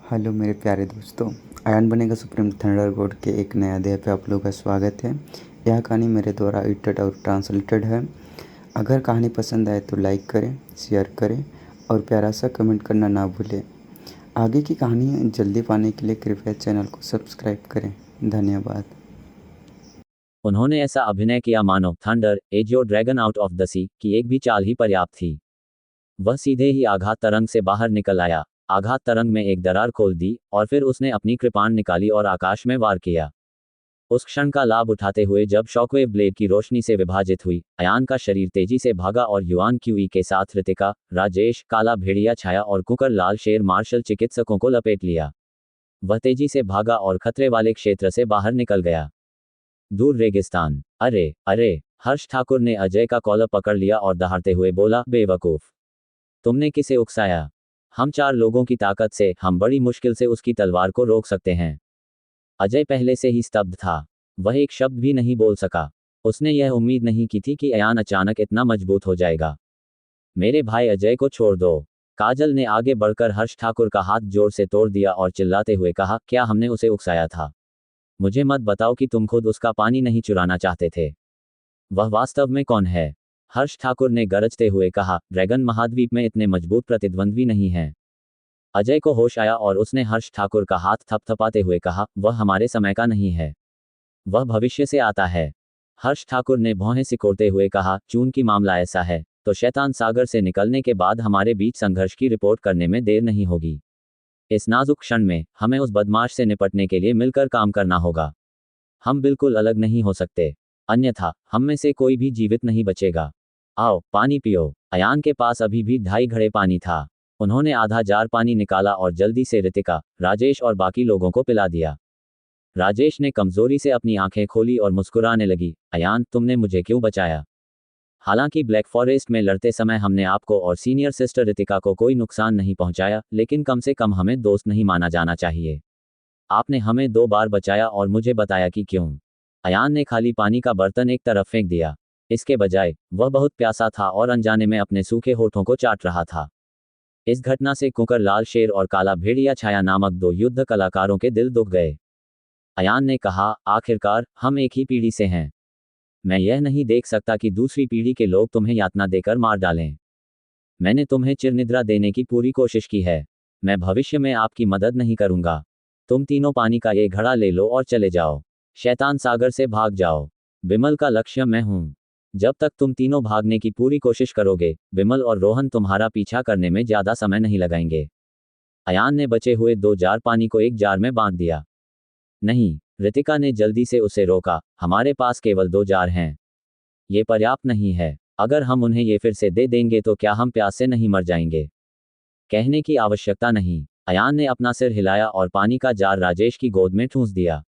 Hello मेरे प्यारे दोस्तों। आयन बनेगा सुप्रीम थंडरबोल्ट के एक नए अध्याय पे आप लोगों का स्वागत है। यह कहानी मेरे द्वारा एडिटेड और ट्रांसलेटेड है। अगर कहानी पसंद आए तो लाइक करें, शेयर करें और प्यारा सा कमेंट करना ना भूलें। आगे की कहानी जल्दी पाने के लिए कृपया चैनल को सब्सक्राइब करें। धन्यवाद। उन्होंने ऐसा अभिनय किया मानो thunder age your dragon out of the sea की एक भी चाल ही पर्याप्त थी। वह सीधे ही आघात तरंग से बाहर निकल आया। आघात तरंग में एक दरार खोल दी और फिर उसने अपनी कृपाण निकाली और आकाश में वार किया। उस क्षण का लाभ उठाते हुए जब शॉकवेव ब्लेड की रोशनी से विभाजित हुई, अयान का शरीर तेजी से भागा और युआन क्यूई के साथ ऋतिका, राजेश, काला भेड़िया छाया और कुकर लाल शेर मार्शल चिकित्सकों को लपेट लिया। वह तेजी से भागा और खतरे वाले क्षेत्र से बाहर निकल गया। दूर रेगिस्तान। अरे अरे, हर्ष ठाकुर ने अजय का कॉलर पकड़ लिया और दहाड़ते हुए बोला, बेवकूफ, तुमने किसे उकसाया? हम 4 लोगों की ताकत से हम बड़ी मुश्किल से उसकी तलवार को रोक सकते हैं। अजय पहले से ही स्तब्ध था। वह एक शब्द भी नहीं बोल सका। उसने यह उम्मीद नहीं की थी कि अयान अचानक इतना मजबूत हो जाएगा। मेरे भाई अजय को छोड़ दो। काजल ने आगे बढ़कर हर्ष ठाकुर का हाथ जोर से तोड़ दिया और चिल्लाते हुए कहा, क्या हमने उसे उकसाया था? मुझे मत बताओ कि तुम खुद उसका पानी नहीं चुराना चाहते थे। वह वास्तव में कौन है? हर्ष ठाकुर ने गरजते हुए कहा, ड्रैगन महाद्वीप में इतने मजबूत प्रतिद्वंद्वी नहीं हैं। अजय को होश आया और उसने हर्ष ठाकुर का हाथ थपथपाते हुए कहा, वह हमारे समय का नहीं है। वह भविष्य से आता है। हर्ष ठाकुर ने भौहें सिकोड़ते हुए कहा, चून की मामला ऐसा है तो शैतान सागर से निकलने के बाद हमारे बीच संघर्ष की रिपोर्ट करने में देर नहीं होगी। इस नाजुक क्षण में हमें उस बदमाश से निपटने के लिए मिलकर काम करना होगा। हम बिल्कुल अलग नहीं हो सकते, अन्यथा हम में से कोई भी जीवित नहीं बचेगा। आओ पानी पियो। अयान के पास अभी भी 2.5 घड़े पानी था। उन्होंने आधा जार पानी निकाला और जल्दी से ऋतिका, राजेश और बाकी लोगों को पिला दिया। राजेश ने कमजोरी से अपनी आंखें खोली और मुस्कुराने लगी, अयान, तुमने मुझे क्यों बचाया? हालांकि ब्लैक फॉरेस्ट में लड़ते समय हमने आपको और सीनियर सिस्टर ऋतिका को कोई नुकसान नहीं पहुंचाया, लेकिन कम से कम हमें दोस्त नहीं माना जाना चाहिए। आपने हमें 2 बार बचाया और मुझे बताया कि क्यों। अयान ने खाली पानी का बर्तन एक तरफ फेंक दिया। इसके बजाय वह बहुत प्यासा था और अनजाने में अपने सूखे होठों को चाट रहा था। इस घटना से कुकर लाल शेर और काला भेड़िया छाया नामक 2 युद्ध कलाकारों के दिल दुख गए। अयान ने कहा, आखिरकार हम एक ही पीढ़ी से हैं। मैं यह नहीं देख सकता कि दूसरी पीढ़ी के लोग तुम्हें यातना देकर मार डालें। मैंने तुम्हें चिरनिद्रा देने की पूरी कोशिश की है। मैं भविष्य में आपकी मदद नहीं करूंगा। तुम तीनों पानी का एक घड़ा ले लो और चले जाओ। शैतान सागर से भाग जाओ। बिमल का लक्ष्य मैं हूं। जब तक तुम तीनों भागने की पूरी कोशिश करोगे, बिमल और रोहन तुम्हारा पीछा करने में ज्यादा समय नहीं लगाएंगे। अयान ने बचे हुए 2 जार पानी को एक जार में बांध दिया। नहीं, ऋतिका ने जल्दी से उसे रोका, हमारे पास केवल 2 जार हैं। ये पर्याप्त नहीं है। अगर हम उन्हें ये फिर से दे देंगे तो क्या हम प्यास से नहीं मर जाएंगे? कहने की आवश्यकता नहीं। अयान ने अपना सिर हिलाया और पानी का जार राजेश की गोद में ठूंस दिया।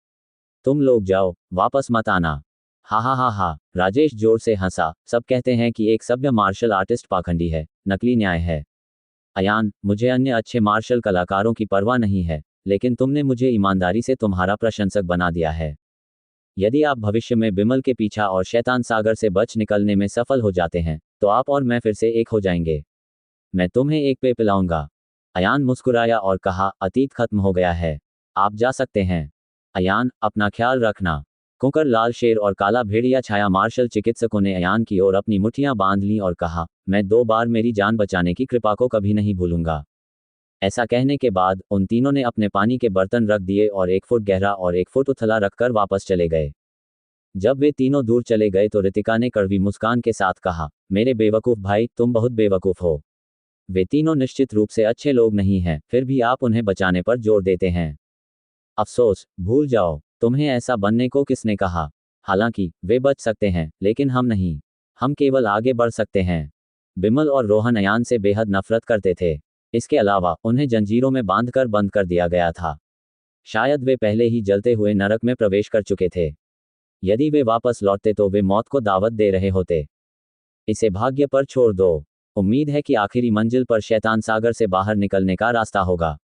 तुम लोग जाओ, वापस मत आना। हा हा हा हा, राजेश जोर से हंसा, सब कहते हैं कि एक सभ्य मार्शल आर्टिस्ट पाखंडी है, नकली न्याय है। अयान, मुझे अन्य अच्छे मार्शल कलाकारों की परवाह नहीं है, लेकिन तुमने मुझे ईमानदारी से तुम्हारा प्रशंसक बना दिया है। यदि आप भविष्य में बिमल के पीछा और शैतान सागर से बच निकलने में सफल हो जाते हैं, तो आप और मैं फिर से एक हो जाएंगे। मैं तुम्हें एक पे पिलाऊंगा। अयान मुस्कुराया और कहा, अतीत खत्म हो गया है। आप जा सकते हैं। अयान, अपना ख्याल रखना। कुकर लाल शेर और काला भेड़िया छाया मार्शल चिकित्सकों ने अयान की ओर अपनी मुट्ठियां बांध लीं और कहा, मैं 2 बार मेरी जान बचाने की कृपा को कभी नहीं भूलूंगा। ऐसा कहने के बाद उन तीनों ने अपने पानी के बर्तन रख दिए और 1 फुट गहरा और 1 फुट उथला रखकर वापस चले गए। जब वे तीनों दूर चले गए तो ऋतिका ने कड़वी मुस्कान के साथ कहा, मेरे बेवकूफ भाई, तुम बहुत बेवकूफ हो। वे तीनों निश्चित रूप से अच्छे लोग नहीं हैं, फिर भी आप उन्हें बचाने पर जोर देते हैं। अफसोस, भूल जाओ, तुम्हें ऐसा बनने को किसने कहा? हालांकि वे बच सकते हैं, लेकिन हम नहीं। हम केवल आगे बढ़ सकते हैं। बिमल और रोहन अयान से बेहद नफरत करते थे। इसके अलावा उन्हें जंजीरों में बांधकर बंद कर दिया गया था। शायद वे पहले ही जलते हुए नरक में प्रवेश कर चुके थे। यदि वे वापस लौटते तो वे मौत को दावत दे रहे होते। इसे भाग्य पर छोड़ दो। उम्मीद है कि आखिरी मंजिल पर शैतान सागर से बाहर निकलने का रास्ता होगा।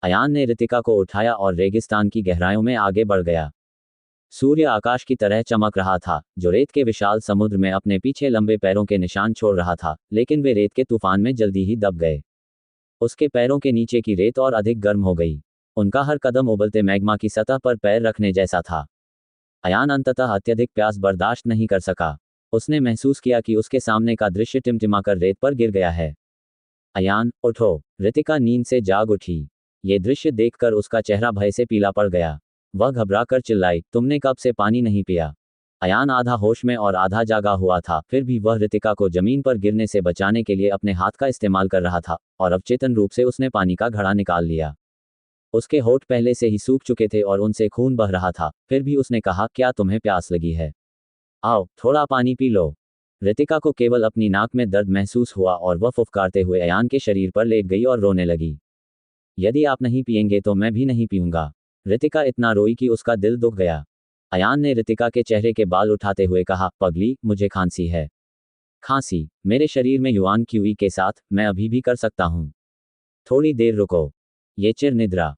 अयान ने ऋतिका को उठाया और रेगिस्तान की गहराइयों में आगे बढ़ गया। सूर्य आकाश की तरह चमक रहा था, जो रेत के विशाल समुद्र में अपने पीछे लंबे पैरों के निशान छोड़ रहा था, लेकिन वे रेत के तूफान में जल्दी ही दब गए। उसके पैरों के नीचे की रेत और अधिक गर्म हो गई। उनका हर कदम उबलते मैग्मा की सतह पर पैर रखने जैसा था। अयान अंततः अत्यधिक प्यास बर्दाश्त नहीं कर सका। उसने महसूस किया कि उसके सामने का दृश्य टिमटिमाकर रेत पर गिर गया है। अयान, उठो! रितिका नींद से जाग उठी। ये दृश्य देखकर उसका चेहरा भय से पीला पड़ गया। वह घबराकर चिल्लाई, तुमने कब से पानी नहीं पिया? अयान आधा होश में और आधा जागा हुआ था, फिर भी वह रितिका को जमीन पर गिरने से बचाने के लिए अपने हाथ का इस्तेमाल कर रहा था, और अवचेतन रूप से उसने पानी का घड़ा निकाल लिया। उसके होठ पहले से ही सूख चुके थे और उनसे खून बह रहा था, फिर भी उसने कहा, क्या तुम्हें प्यास लगी है? आओ, थोड़ा पानी पी लो। रितिका को केवल अपनी नाक में दर्द महसूस हुआ और वह फुफकारते हुए अयान के शरीर पर लेट गई और रोने लगी। यदि आप नहीं पिएंगे तो मैं भी नहीं पीऊंगा। रितिका इतना रोई कि उसका दिल दुख गया। अयान ने रितिका के चेहरे के बाल उठाते हुए कहा, पगली, मुझे खांसी है। खांसी? मेरे शरीर में युआन क्यूई के साथ, मैं अभी भी कर सकता हूँ। थोड़ी देर रुको। ये चिरनिद्रा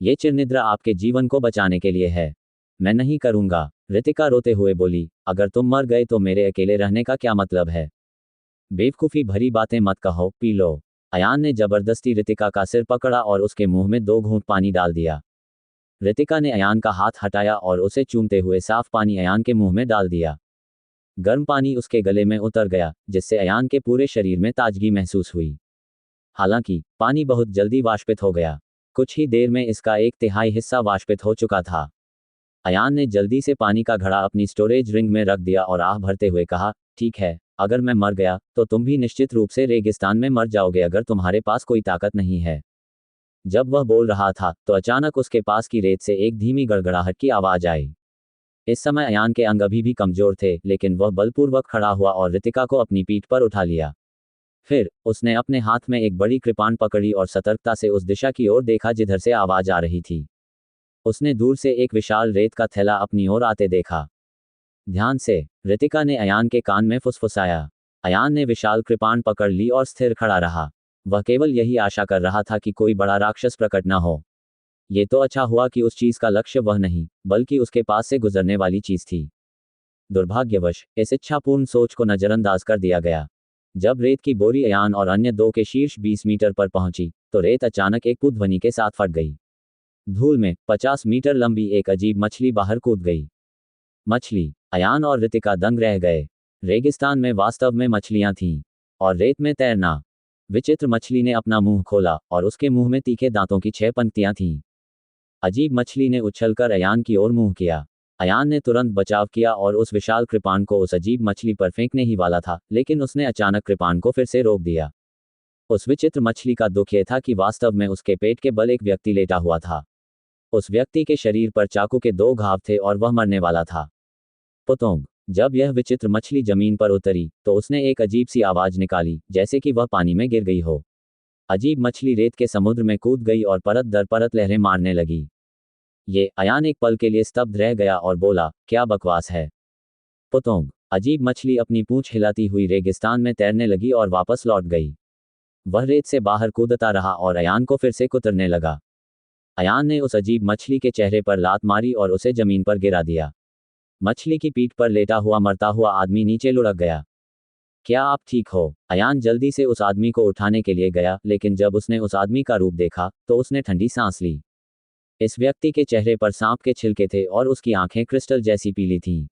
ये चिरनिद्रा आपके जीवन को बचाने के लिए है। मैं नहीं करूंगा। रितिका रोते हुए बोली, अगर तुम मर गए तो मेरे अकेले रहने का क्या मतलब है? बेवकूफ़ी भरी बातें मत कहो, पी लो। अयान ने जबरदस्ती रितिका का सिर पकड़ा और उसके मुंह में 2 घूंट पानी डाल दिया। रितिका ने अयान का हाथ हटाया और उसे चूमते हुए साफ पानी अयान के मुंह में डाल दिया। गर्म पानी उसके गले में उतर गया, जिससे अयान के पूरे शरीर में ताजगी महसूस हुई। हालांकि पानी बहुत जल्दी वाष्पित हो गया। कुछ ही देर में इसका 1/3 हिस्सा वाष्पित हो चुका था। अयान ने जल्दी से पानी का घड़ा अपनी स्टोरेज रिंग में रख दिया और आह भरते हुए कहा, ठीक है, अगर मैं मर गया तो तुम भी निश्चित रूप से रेगिस्तान में मर जाओगे अगर तुम्हारे पास कोई ताकत नहीं है। जब वह बोल रहा था तो अचानक उसके पास की रेत से एक धीमी गड़गड़ाहट की आवाज आई। इस समय अयान के अंग अभी भी कमजोर थे, लेकिन वह बलपूर्वक खड़ा हुआ और रितिका को अपनी पीठ पर उठा लिया। फिर उसने अपने हाथ में एक बड़ी कृपाण पकड़ी और सतर्कता से उस दिशा की ओर देखा जिधर से आवाज आ रही थी। उसने दूर से एक विशाल रेत का थैला अपनी ओर आते देखा। ध्यान से, रितिका ने अयान के कान में फुसफुसाया। अयान ने विशाल कृपाण पकड़ ली और स्थिर खड़ा रहा। वह केवल यही आशा कर रहा था कि कोई बड़ा राक्षस प्रकट न हो। ये तो अच्छा हुआ कि उस चीज का लक्ष्य वह नहीं, बल्कि उसके पास से गुजरने वाली चीज थी। दुर्भाग्यवश इस इच्छापूर्ण सोच को नजरअंदाज कर दिया गया। जब रेत की बोरी अयान और अन्य 2 के शीर्ष 20 मीटर पर पहुंची, तो रेत अचानक एक ध्वनि के साथ फट गई। धूल में 50 मीटर लंबी एक अजीब मछली बाहर कूद गई। मछली! अयान और रितिका दंग रह गए। रेगिस्तान में वास्तव में मछलियां थीं, और रेत में तैरना। विचित्र मछली ने अपना मुंह खोला और उसके मुंह में तीखे दांतों की 6 पंक्तियां थीं। अजीब मछली ने उछलकर अयान की ओर मुंह किया। अयान ने तुरंत बचाव किया और उस विशाल कृपाण को उस अजीब मछली पर फेंकने ही वाला था, लेकिन उसने अचानक कृपाण को फिर से रोक दिया। उस विचित्र मछली का दुख यह था कि वास्तव में उसके पेट के बल एक व्यक्ति लेटा हुआ था। उस व्यक्ति के शरीर पर चाकू के 2 घाव थे और वह मरने वाला था। पुतोंग! जब यह विचित्र मछली जमीन पर उतरी तो उसने एक अजीब सी आवाज निकाली, जैसे कि वह पानी में गिर गई हो। अजीब मछली रेत के समुद्र में कूद गई और परत दर परत लहरें मारने लगी। अयान एक पल के लिए स्तब्ध रह गया और बोला, क्या बकवास है? पुतोंग! अजीब मछली अपनी पूंछ हिलाती हुई रेगिस्तान में तैरने लगी और वापस लौट गई। वह रेत से बाहर कूदता रहा और अयान को फिर से कुतरने लगा। अयान ने उस अजीब मछली के चेहरे पर लात मारी और उसे जमीन पर गिरा दिया। मछली की पीठ पर लेटा हुआ मरता हुआ आदमी नीचे लुढ़क गया। क्या आप ठीक हो? अयान जल्दी से उस आदमी को उठाने के लिए गया, लेकिन जब उसने उस आदमी का रूप देखा तो उसने ठंडी सांस ली। इस व्यक्ति के चेहरे पर सांप के छिलके थे और उसकी आंखें क्रिस्टल जैसी पीली थीं।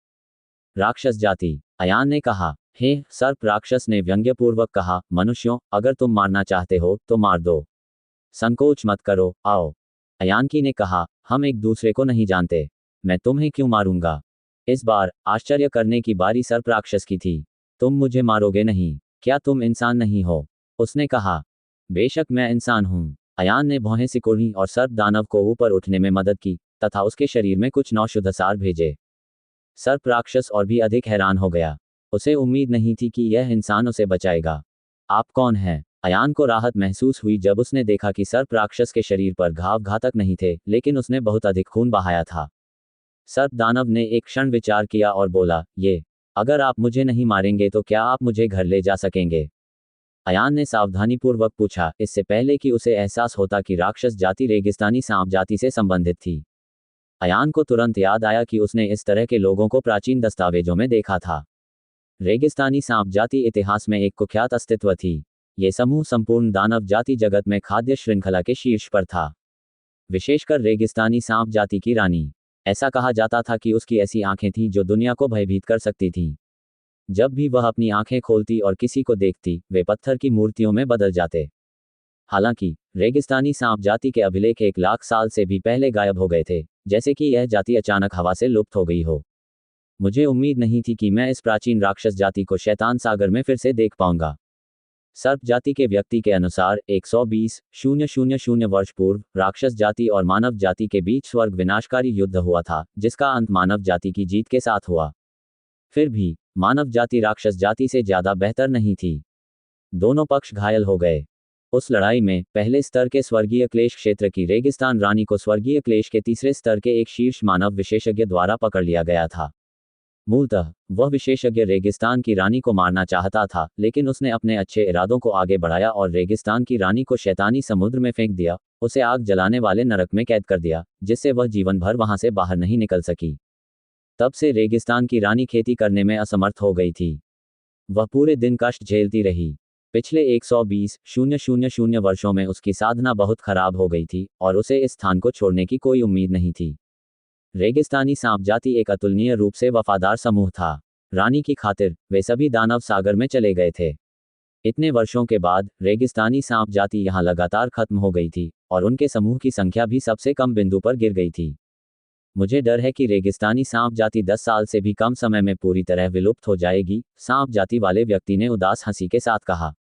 राक्षस जाति! अयान ने कहा। हे सर्प! राक्षस ने व्यंग्यपूर्वक कहा, मनुष्यों, अगर तुम मारना चाहते हो तो मार दो। संकोच मत करो, आओ। अयानकी ने कहा, हम एक दूसरे को नहीं जानते। मैं तुम्हें क्यों मारूंगा? इस बार आश्चर्य करने की बारी सर्प राक्षस की थी। तुम मुझे मारोगे नहीं। क्या तुम इंसान नहीं हो? उसने कहा। बेशक मैं इंसान हूं। अयान ने भौहें सिकोड़ी और सर्प दानव को ऊपर उठने में मदद की, तथा उसके शरीर में कुछ नौशुद्धसार भेजे। सर्प राक्षस और भी अधिक हैरान हो गया। उसे उम्मीद नहीं थी कि यह इंसान उसे बचाएगा। आप कौन हैं? अयान को राहत महसूस हुई जब उसने देखा कि सर्प राक्षस के शरीर पर घाव घातक नहीं थे, लेकिन उसने बहुत अधिक खून बहाया था। सर्प दानव ने एक क्षण विचार किया और बोला, अगर आप मुझे नहीं मारेंगे तो क्या आप मुझे घर ले जा सकेंगे? अयान ने सावधानीपूर्वक पूछा, इससे पहले कि उसे एहसास होता कि राक्षस जाति रेगिस्तानी सांप जाति से संबंधित थी। अयान को तुरंत याद आया कि उसने इस तरह के लोगों को प्राचीन दस्तावेजों में देखा था। रेगिस्तानी सांप जाति इतिहास में एक कुख्यात अस्तित्व थी। ये समूह संपूर्ण दानव जाति जगत में खाद्य श्रृंखला के शीर्ष पर था। विशेषकर रेगिस्तानी सांप जाति की रानी। ऐसा कहा जाता था कि उसकी ऐसी आंखें थीं जो दुनिया को भयभीत कर सकती थीं। जब भी वह अपनी आंखें खोलती और किसी को देखती, वे पत्थर की मूर्तियों में बदल जाते। हालांकि रेगिस्तानी सांप जाति के अभिलेख 1 लाख साल से भी पहले गायब हो गए थे, जैसे कि यह जाति अचानक हवा से लुप्त हो गई हो। मुझे उम्मीद नहीं थी कि मैं इस प्राचीन राक्षस जाति को शैतान सागर में फिर से देख पाऊंगा। सर्प जाति के व्यक्ति के अनुसार 120,000 वर्ष पूर्व राक्षस जाति और मानव जाति के बीच स्वर्ग विनाशकारी युद्ध हुआ था, जिसका अंत मानव जाति की जीत के साथ हुआ। फिर भी मानव जाति राक्षस जाति से ज्यादा बेहतर नहीं थी। दोनों पक्ष घायल हो गए। उस लड़ाई में पहले स्तर के स्वर्गीय क्लेश क्षेत्र की रेगिस्तान रानी को स्वर्गीय क्लेश के तीसरे स्तर के एक शीर्ष मानव विशेषज्ञ द्वारा पकड़ लिया गया था। मूलतः वह विशेषज्ञ रेगिस्तान की रानी को मारना चाहता था, लेकिन उसने अपने अच्छे इरादों को आगे बढ़ाया और रेगिस्तान की रानी को शैतानी समुद्र में फेंक दिया, उसे आग जलाने वाले नरक में कैद कर दिया, जिससे वह जीवन भर वहां से बाहर नहीं निकल सकी। तब से रेगिस्तान की रानी खेती करने में असमर्थ हो गई थी। वह पूरे दिन कष्ट झेलती रही। पिछले 120,000 वर्षों में उसकी साधना बहुत खराब हो गई थी और उसे इस स्थान को छोड़ने की कोई उम्मीद नहीं थी। रेगिस्तानी सांप जाति एक अतुलनीय रूप से वफादार समूह था। रानी की खातिर वे सभी दानव सागर में चले गए थे। इतने वर्षों के बाद रेगिस्तानी सांप जाति यहां लगातार खत्म हो गई थी और उनके समूह की संख्या भी सबसे कम बिंदु पर गिर गई थी। मुझे डर है कि रेगिस्तानी सांप जाति 10 साल से भी कम समय में पूरी तरह विलुप्त हो जाएगी, सांप जाति वाले व्यक्ति ने उदास हंसी के साथ कहा।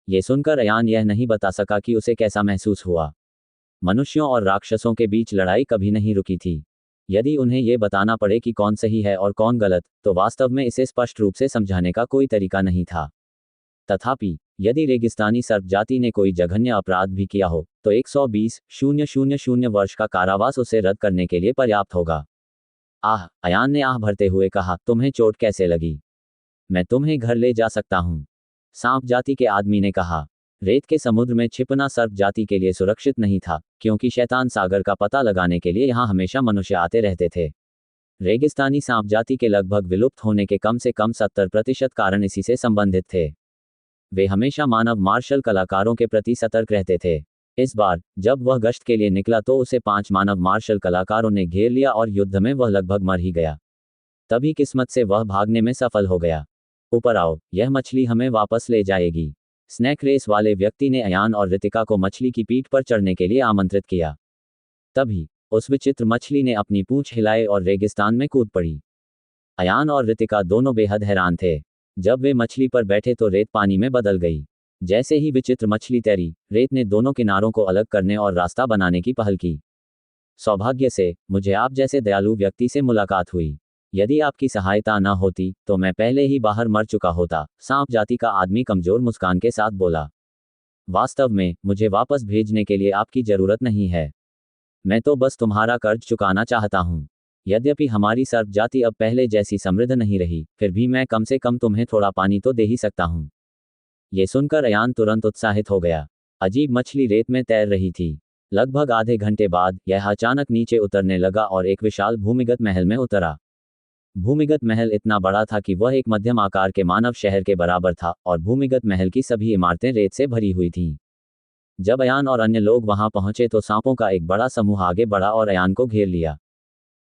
यह सुनकर अयान यह नहीं बता सका कि उसे कैसा महसूस हुआ। मनुष्यों और राक्षसों के बीच लड़ाई कभी नहीं रुकी थी। यदि उन्हें यह बताना पड़े कि कौन सही है और कौन गलत, तो वास्तव में इसे स्पष्ट रूप से समझाने का कोई तरीका नहीं था। तथापि यदि रेगिस्तानी सर्प जाति ने कोई जघन्य अपराध भी किया हो, तो 120,000 वर्ष का कारावास उसे रद्द करने के लिए पर्याप्त होगा। आह, अयान ने आह भरते हुए कहा, तुम्हें चोट कैसे लगी? मैं तुम्हें घर ले जा सकता हूं, सांप जाति के आदमी ने कहा। रेत के समुद्र में छिपना सर्प जाति के लिए सुरक्षित नहीं था, क्योंकि शैतान सागर का पता लगाने के लिए यहां हमेशा मनुष्य आते रहते थे। रेगिस्तानी सांप जाति के लगभग विलुप्त होने के कम से कम 70% कारण इसी से संबंधित थे। वे हमेशा मानव मार्शल कलाकारों के प्रति सतर्क रहते थे। इस बार जब वह गश्त के लिए निकला तो उसे 5 मानव मार्शल कलाकारों ने घेर लिया और युद्ध में वह लगभग मर ही गया। तभी किस्मत से वह भागने में सफल हो गया। ऊपर आओ, यह मछली हमें वापस ले जाएगी। स्नैक रेस वाले व्यक्ति ने अयान और रितिका को मछली की पीठ पर चढ़ने के लिए आमंत्रित किया। तभी उस विचित्र मछली ने अपनी पूंछ हिलाए और रेगिस्तान में कूद पड़ी। अयान और रितिका दोनों बेहद हैरान थे। जब वे मछली पर बैठे तो रेत पानी में बदल गई। जैसे ही विचित्र मछली तैरी, रेत ने दोनों किनारों को अलग करने और रास्ता बनाने की पहल की। सौभाग्य से मुझे आप जैसे दयालु व्यक्ति से मुलाकात हुई। यदि आपकी सहायता न होती तो मैं पहले ही बाहर मर चुका होता, सांप जाति का आदमी कमजोर मुस्कान के साथ बोला। वास्तव में मुझे वापस भेजने के लिए आपकी जरूरत नहीं है। मैं तो बस तुम्हारा कर्ज चुकाना चाहता हूँ। यद्यपि हमारी सर्प जाति अब पहले जैसी समृद्ध नहीं रही, फिर भी मैं कम से कम तुम्हें थोड़ा पानी तो दे ही सकता हूँ। ये सुनकर अयान तुरंत उत्साहित हो गया। अजीब मछली रेत में तैर रही थी। लगभग आधे घंटे बाद यह अचानक नीचे उतरने लगा और एक विशाल भूमिगत महल में उतरा। भूमिगत महल इतना बड़ा था कि वह एक मध्यम आकार के मानव शहर के बराबर था और भूमिगत महल की सभी इमारतें रेत से भरी हुई थीं। जब अयान और अन्य लोग वहां पहुंचे तो सांपों का एक बड़ा समूह आगे बढ़ा और अयान को घेर लिया।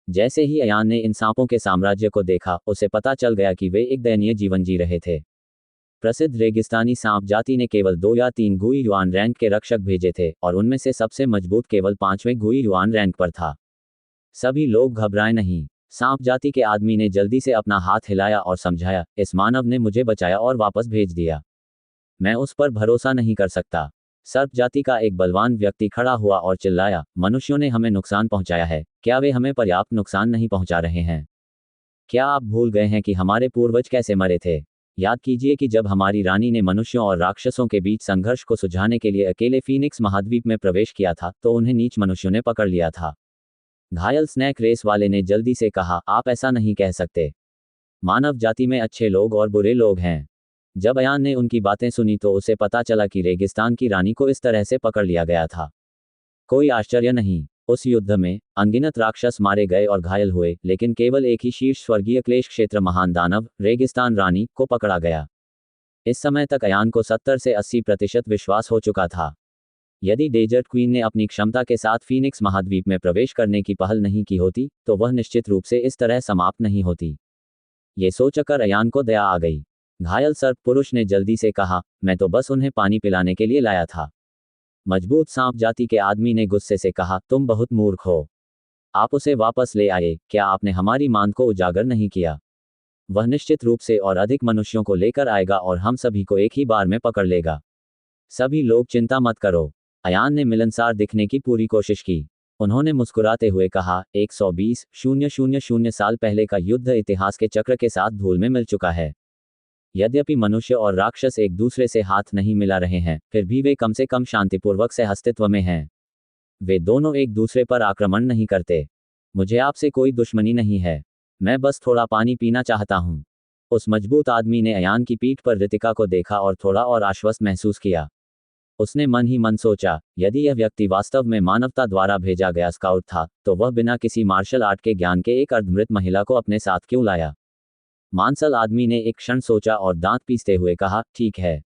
जैसे ही अयान ने इन सांपों के साम्राज्य को देखा, उसे पता चल गया कि वे एक दयनीय जीवन जी रहे थे। प्रसिद्ध रेगिस्तानी सांप जाति ने केवल 2 या 3 गुई युआन रैंक के रक्षक भेजे थे और उनमें से सबसे मजबूत केवल 5वें गुई युआन रैंक पर था। सभी लोग घबराए नहीं। सांप जाति के आदमी ने जल्दी से अपना हाथ हिलाया और समझाया, इस मानव ने मुझे बचाया और वापस भेज दिया। मैं उस पर भरोसा नहीं कर सकता। सर्प जाति का एक बलवान व्यक्ति खड़ा हुआ और चिल्लाया, मनुष्यों ने हमें नुकसान पहुंचाया है, क्या वे हमें पर्याप्त नुकसान नहीं पहुंचा रहे हैं? क्या आप भूल गए हैं कि हमारे पूर्वज कैसे मरे थे? याद कीजिए कि जब हमारी रानी ने मनुष्यों और राक्षसों के बीच संघर्ष को सुलझाने के लिए अकेले फीनिक्स महाद्वीप में प्रवेश किया था, तो उन्हें नीच मनुष्यों ने पकड़ लिया था। घायल स्नैक रेस वाले ने जल्दी से कहा, आप ऐसा नहीं कह सकते। मानव जाति में अच्छे लोग और बुरे लोग हैं। जब अयान ने उनकी बातें सुनी तो उसे पता चला कि रेगिस्तान की रानी को इस तरह से पकड़ लिया गया था। कोई आश्चर्य नहीं, उस युद्ध में अनगिनत राक्षस मारे गए और घायल हुए, लेकिन केवल एक ही शीर्ष स्वर्गीय क्लेश क्षेत्र महान दानव रेगिस्तान रानी को पकड़ा गया। इस समय तक अयान को 70 से 80% विश्वास हो चुका था। यदि डेजर्ट क्वीन ने अपनी क्षमता के साथ फीनिक्स महाद्वीप में प्रवेश करने की पहल नहीं की होती तो वह निश्चित रूप से इस तरह समाप्त नहीं होती। ये सोचकर अयान को दया आ गई। घायल सर्प पुरुष ने जल्दी से कहा, मैं तो बस उन्हें पानी पिलाने के लिए लाया था। मजबूत सांप जाति के आदमी ने गुस्से से कहा, तुम बहुत मूर्ख हो। आप उसे वापस ले आए, क्या आपने हमारी मांग को उजागर नहीं किया? वह निश्चित रूप से और अधिक मनुष्यों को लेकर आएगा और हम सभी को एक ही बार में पकड़ लेगा। सभी लोग चिंता मत करो। अयान ने मिलनसार दिखने की पूरी कोशिश की। उन्होंने मुस्कुराते हुए कहा, 120,000 साल पहले का युद्ध इतिहास के चक्र के साथ धूल में मिल चुका है। यद्यपि मनुष्य और राक्षस एक दूसरे से हाथ नहीं मिला रहे हैं, फिर भी वे कम से कम शांतिपूर्वक से अस्तित्व में हैं। वे दोनों एक दूसरे पर आक्रमण नहीं करते। मुझे आपसे कोई दुश्मनी नहीं है। मैं बस थोड़ा पानी पीना चाहता हूँ। उस मजबूत आदमी ने अयान की पीठ पर रितिका को देखा और थोड़ा और आश्वस्त महसूस किया। उसने मन ही मन सोचा, यदि यह व्यक्ति वास्तव में मानवता द्वारा भेजा गया स्काउट था, तो वह बिना किसी मार्शल आर्ट के ज्ञान के एक अर्धमृत महिला को अपने साथ क्यों लाया? मांसल आदमी ने एक क्षण सोचा और दांत पीसते हुए कहा, ठीक है,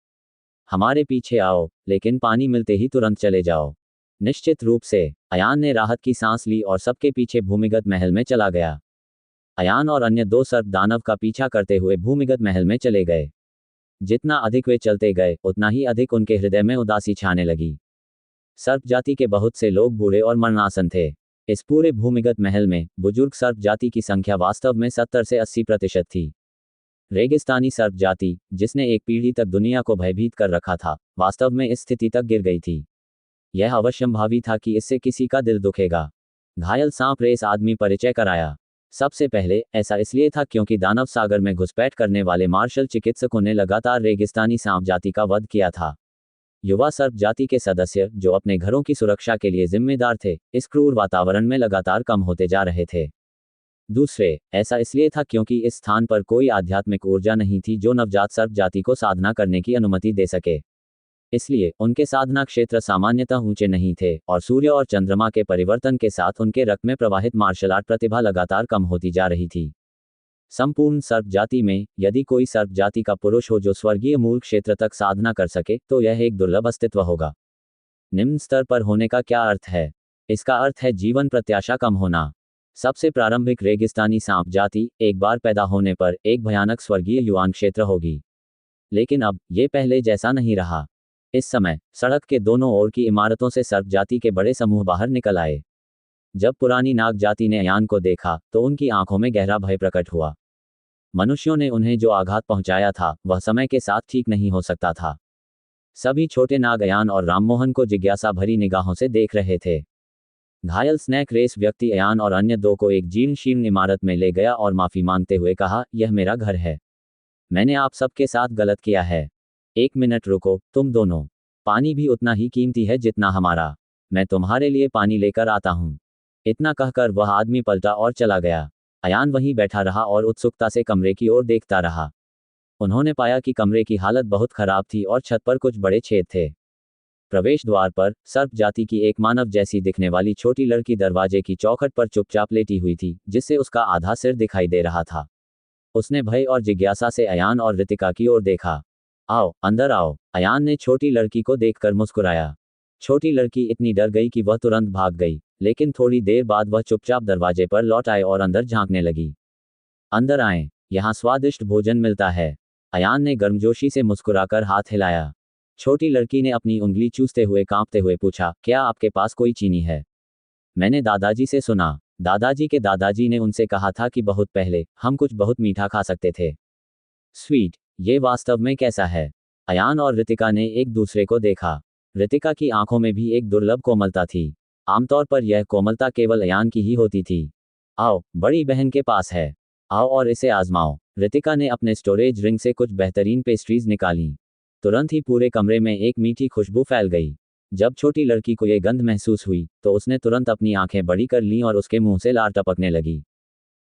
हमारे पीछे आओ, लेकिन पानी मिलते ही तुरंत चले जाओ। निश्चित रूप से। अयान ने राहत की सांस ली और सबके पीछे भूमिगत महल में चला गया। अयान और अन्य 2 सर्प दानव का पीछा करते हुए भूमिगत महल में चले गए। जितना अधिक वे चलते गए, उतना ही अधिक उनके हृदय में उदासी छाने लगी। सर्प जाति के बहुत से लोग बूढ़े और मरणासन थे। इस पूरे भूमिगत महल में बुजुर्ग सर्प जाति की संख्या वास्तव में 70 से 80% थी। रेगिस्तानी सर्प जाति, जिसने एक पीढ़ी तक दुनिया को भयभीत कर रखा था, वास्तव में इस स्थिति तक गिर गई थी। यह अवश्यंभावी था कि इससे किसी का दिल दुखेगा। घायल सांप रेस आदमी परिचय कराया। सबसे पहले ऐसा इसलिए था क्योंकि दानव सागर में घुसपैठ करने वाले मार्शल चिकित्सकों ने लगातार रेगिस्तानी सांप जाति का वध किया था। युवा सर्प जाति के सदस्य, जो अपने घरों की सुरक्षा के लिए जिम्मेदार थे, इस क्रूर वातावरण में लगातार कम होते जा रहे थे। दूसरे, ऐसा इसलिए था क्योंकि इस स्थान पर कोई आध्यात्मिक ऊर्जा नहीं थी जो नवजात सर्प जाति को साधना करने की अनुमति दे सके। इसलिए उनके साधना क्षेत्र सामान्यतः ऊंचे नहीं थे और सूर्य और चंद्रमा के परिवर्तन के साथ उनके रक्त में प्रवाहित मार्शल आर्ट प्रतिभा लगातार कम होती जा रही थी। संपूर्ण सर्प जाति में यदि कोई सर्प जाति का पुरुष हो जो स्वर्गीय मूल क्षेत्र तक साधना कर सके, तो यह एक दुर्लभ अस्तित्व होगा। निम्न स्तर पर होने का क्या अर्थ है? इसका अर्थ है जीवन प्रत्याशा कम होना। सबसे प्रारंभिक रेगिस्तानी सांप जाति एक बार पैदा होने पर एक भयानक स्वर्गीय युवान क्षेत्र होगी। लेकिन अब ये पहले जैसा नहीं रहा। इस समय सड़क के दोनों ओर की इमारतों से सर्प जाति के बड़े समूह बाहर निकल आए। जब पुरानी नाग जाति ने अयान को देखा तो उनकी आंखों में गहरा भय प्रकट हुआ। मनुष्यों ने उन्हें जो आघात पहुंचाया था वह समय के साथ ठीक नहीं हो सकता था। सभी छोटे नाग अयान और राममोहन को जिज्ञासा भरी निगाहों से देख रहे थे। घायल स्नैक रेस व्यक्ति अयान और अन्य 2 को एक जीर्ण शीर्ण इमारत में ले गया और माफी मांगते हुए कहा, यह मेरा घर है। मैंने आप सबके साथ गलत किया है। 1 मिनट रुको, तुम दोनों। पानी भी उतना ही कीमती है जितना हमारा। मैं तुम्हारे लिए पानी लेकर आता हूँ। इतना कहकर वह आदमी पलटा और चला गया। अयान वहीं बैठा रहा और उत्सुकता से कमरे की ओर देखता रहा। उन्होंने पाया कि कमरे की हालत बहुत खराब थी और छत पर कुछ बड़े छेद थे। प्रवेश द्वार पर सर्प जाति की एक मानव जैसी दिखने वाली छोटी लड़की दरवाजे की चौखट पर चुपचाप लेटी हुई थी, जिससे उसका आधा सिर दिखाई दे रहा था। उसने भय और जिज्ञासा से अयान और रितिका की ओर देखा। आओ, अंदर आओ। अयान ने छोटी लड़की को देखकर मुस्कुराया। छोटी लड़की इतनी डर गई कि वह तुरंत भाग गई, लेकिन थोड़ी देर बाद वह चुपचाप दरवाजे पर लौट आए और अंदर झांकने लगी। अंदर आएं, यहाँ स्वादिष्ट भोजन मिलता है। अयान ने गर्मजोशी से मुस्कुराकर हाथ हिलाया। छोटी लड़की ने अपनी उंगली चूसते हुए कांपते हुए पूछा, क्या आपके पास कोई चीनी है? मैंने दादाजी से सुना। दादाजी के दादाजी ने उनसे कहा था कि बहुत पहले हम कुछ बहुत मीठा खा सकते थे। स्वीट, ये वास्तव में कैसा है? अयान और रितिका ने एक दूसरे को देखा। रितिका की आंखों में भी एक दुर्लभ कोमलता थी। आमतौर पर यह कोमलता केवल अयान की ही होती थी। आओ, बड़ी बहन के पास है। आओ और इसे आजमाओ। रितिका ने अपने स्टोरेज रिंग से कुछ बेहतरीन पेस्ट्रीज निकाली। तुरंत ही पूरे कमरे में एक मीठी खुशबू फैल गई। जब छोटी लड़की को यह गंध महसूस हुई तो उसने तुरंत अपनी आंखें बड़ी कर लीं और उसके मुंह से लार टपकने लगी।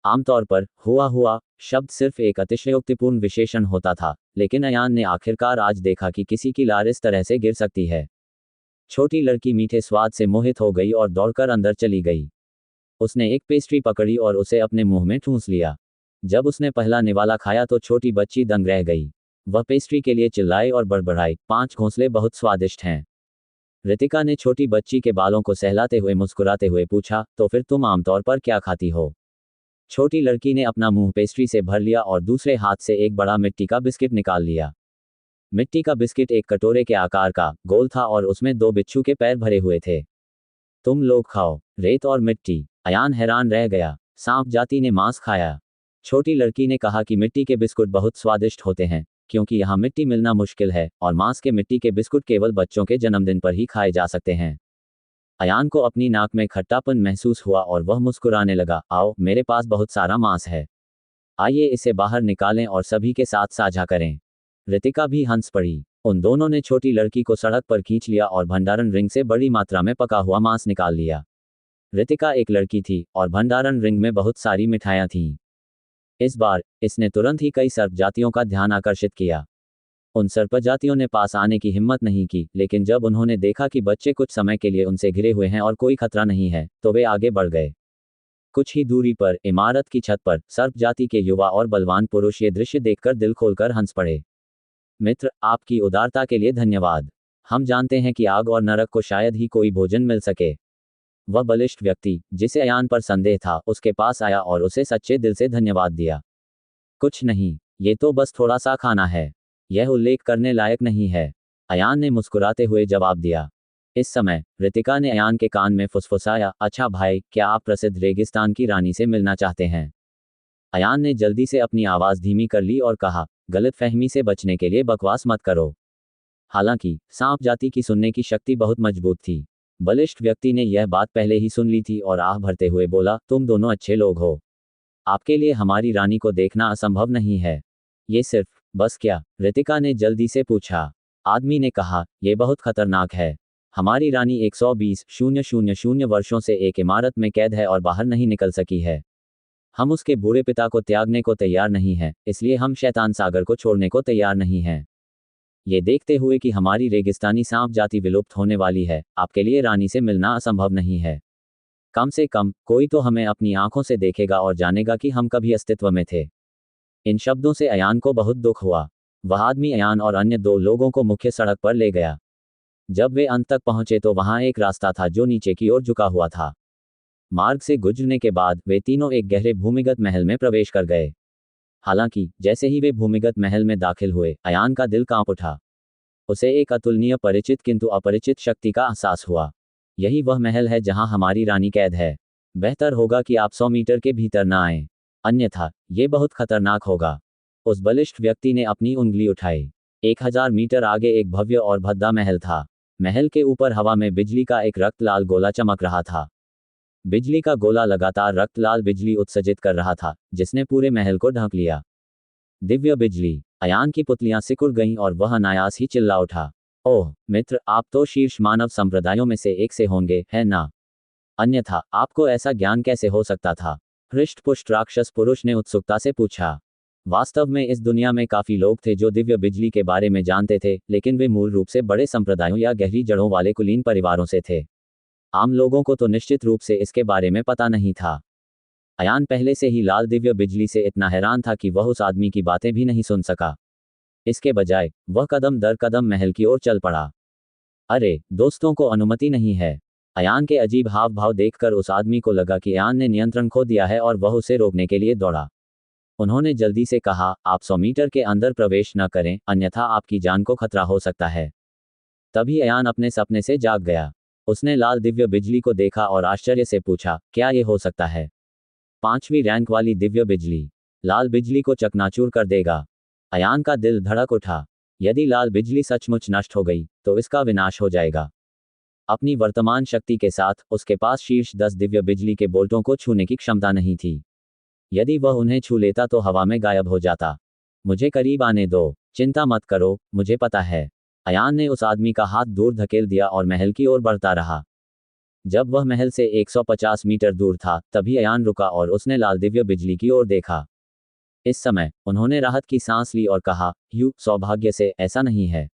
आमतौर पर हुआ शब्द सिर्फ एक अतिशयोक्तिपूर्ण विशेषण होता था, लेकिन अयान ने आखिरकार आज देखा कि किसी की लार इस तरह से गिर सकती है। छोटी लड़की मीठे स्वाद से मोहित हो गई और दौड़कर अंदर चली गई। उसने एक पेस्ट्री पकड़ी और उसे अपने मुंह में ठूंस लिया। जब उसने पहला निवाला खाया तो छोटी बच्ची दंग रह गई। वह पेस्ट्री के लिए चिल्लाई और बड़बड़ाई, 5 घोंसले बहुत स्वादिष्ट हैं। रितिका ने छोटी बच्ची के बालों को सहलाते हुए मुस्कुराते हुए पूछा, तो फिर तुम आमतौर पर क्या खाती हो? छोटी लड़की ने अपना मुंह पेस्ट्री से भर लिया और दूसरे हाथ से एक बड़ा मिट्टी का बिस्किट निकाल लिया। मिट्टी का बिस्किट एक कटोरे के आकार का, गोल था और उसमें 2 बिच्छू के पैर भरे हुए थे। तुम लोग खाओ। रेत और मिट्टी। अयान हैरान रह गया। सांप जाति ने मांस खाया। छोटी लड़की ने कहा कि मिट्टी के बिस्कुट बहुत स्वादिष्ट होते हैं, क्योंकि यहाँ मिट्टी मिलना मुश्किल है और मांस के मिट्टी के बिस्कुट केवल बच्चों के जन्मदिन पर ही खाए जा सकते हैं। अयान को अपनी नाक में खट्टापन महसूस हुआ और वह मुस्कुराने लगा। आओ, मेरे पास बहुत सारा मांस है। आइए इसे बाहर निकालें और सभी के साथ साझा करें। रितिका भी हंस पड़ी। उन दोनों ने छोटी लड़की को सड़क पर खींच लिया और भंडारण रिंग से बड़ी मात्रा में पका हुआ मांस निकाल लिया। रितिका एक लड़की थी और भंडारण रिंग में बहुत सारी मिठाइयाँ थीं। इस बार इसने तुरंत ही कई सर्प जातियों का ध्यान आकर्षित किया। उन सर्प जातियों ने पास आने की हिम्मत नहीं की, लेकिन जब उन्होंने देखा कि बच्चे कुछ समय के लिए उनसे घिरे हुए हैं और कोई खतरा नहीं है, तो वे आगे बढ़ गए। कुछ ही दूरी पर इमारत की छत पर सर्प जाति के युवा और बलवान पुरुष ये दृश्य देखकर दिल खोलकर हंस पड़े। मित्र, आपकी उदारता के लिए धन्यवाद। हम जानते हैं कि आग और नरक को शायद ही कोई भोजन मिल सके। वह बलिष्ठ व्यक्ति, जिसे अयान पर संदेह था, उसके पास आया और उसे सच्चे दिल से धन्यवाद दिया। कुछ नहीं, ये तो बस थोड़ा सा खाना है। यह उल्लेख करने लायक नहीं है, अयान ने मुस्कुराते हुए जवाब दिया। इस समय रितिका ने अयान के कान में फुसफुसाया, अच्छा भाई, क्या आप प्रसिद्ध रेगिस्तान की रानी से मिलना चाहते हैं? अयान ने जल्दी से अपनी आवाज़ धीमी कर ली और कहा, गलतफहमी से बचने के लिए बकवास मत करो। हालांकि सांप जाति की सुनने की शक्ति बहुत मजबूत थी। बलिष्ठ व्यक्ति ने यह बात पहले ही सुन ली थी और आह भरते हुए बोला, तुम दोनों अच्छे लोग हो। आपके लिए हमारी रानी को देखना असंभव नहीं है। ये सिर्फ बस क्या? रितिका ने जल्दी से पूछा। आदमी ने कहा, यह बहुत खतरनाक है। हमारी रानी 120,000 वर्षों से एक इमारत में कैद है और बाहर नहीं निकल सकी है। हम उसके बूढ़े पिता को त्यागने को तैयार नहीं हैं, इसलिए हम शैतान सागर को छोड़ने को तैयार नहीं हैं। ये देखते हुए कि हमारी रेगिस्तानी सांप जाति विलुप्त होने वाली है, आपके लिए रानी से मिलना असंभव नहीं है। कम से कम कोई तो हमें अपनी आंखों से देखेगा और जानेगा कि हम कभी अस्तित्व में थे। इन शब्दों से अयान को बहुत दुख हुआ। वह आदमी अयान और अन्य 2 लोगों को मुख्य सड़क पर ले गया। जब वे अंत तक पहुंचे तो वहां एक रास्ता था जो नीचे की ओर झुका हुआ था। मार्ग से गुजरने के बाद वे तीनों एक गहरे भूमिगत महल में प्रवेश कर गए। हालांकि जैसे ही वे भूमिगत महल में दाखिल हुए, अयान का दिल कांप उठा। उसे एक अतुलनीय परिचित किंतु अपरिचित शक्ति का एहसास हुआ। यही वह महल है जहां हमारी रानी कैद है। बेहतर होगा कि आप 100 मीटर के भीतर न आएं, अन्यथा ये बहुत खतरनाक होगा। उस बलिष्ठ व्यक्ति ने अपनी उंगली उठाई। 1000 मीटर आगे एक भव्य और भद्दा महल था। महल के ऊपर हवा में बिजली का एक रक्त लाल गोला चमक रहा था। बिजली का गोला लगातार रक्त लाल बिजली उत्सर्जित कर रहा था, जिसने पूरे महल को ढक लिया। दिव्य बिजली। अयान की पुतलियां सिकुड़ गईं और वह अनायास ही चिल्ला उठा, ओह मित्र, आप तो शीर्ष मानव संप्रदायों में से एक से होंगे, है ना? अन्यथा आपको ऐसा ज्ञान कैसे हो सकता था? हृष्ट-पुष्ट राक्षस पुरुष ने उत्सुकता से पूछा। वास्तव में इस दुनिया में काफी लोग थे जो दिव्य बिजली के बारे में जानते थे, लेकिन वे मूल रूप से बड़े संप्रदायों या गहरी जड़ों वाले कुलीन परिवारों से थे। आम लोगों को तो निश्चित रूप से इसके बारे में पता नहीं था। अयान पहले से ही लाल दिव्य बिजली से इतना हैरान था कि वह उस आदमी की बातें भी नहीं सुन सका। इसके बजाय वह कदम दर कदम महल की ओर चल पड़ा। अरे, दोस्तों को अनुमति नहीं है। अयान के अजीब हाव भाव देखकर उस आदमी को लगा कि अयान ने नियंत्रण खो दिया है और वह उसे रोकने के लिए दौड़ा। उन्होंने जल्दी से कहा, आप 100 मीटर के अंदर प्रवेश न करें, अन्यथा आपकी जान को खतरा हो सकता है। तभी अयान अपने सपने से जाग गया। उसने लाल दिव्य बिजली को देखा और आश्चर्य से पूछा, क्या ये हो सकता है? 5वीं रैंक वाली दिव्य बिजली लाल बिजली को चकनाचूर कर देगा। अयान का दिल धड़क उठा। यदि लाल बिजली सचमुच नष्ट हो गई, तो इसका विनाश हो जाएगा। अपनी वर्तमान शक्ति के साथ उसके पास शीर्ष 10 दिव्य बिजली के बोल्टों को छूने की क्षमता नहीं थी। यदि वह उन्हें छू लेता तो हवा में गायब हो जाता। मुझे करीब आने दो, चिंता मत करो, मुझे पता है। अयान ने उस आदमी का हाथ दूर धकेल दिया और महल की ओर बढ़ता रहा। जब वह महल से 150 मीटर दूर था, तभी अयान रुका और उसने लाल दिव्य बिजली की ओर देखा। इस समय उन्होंने राहत की सांस ली और कहा, सौभाग्य से ऐसा नहीं है।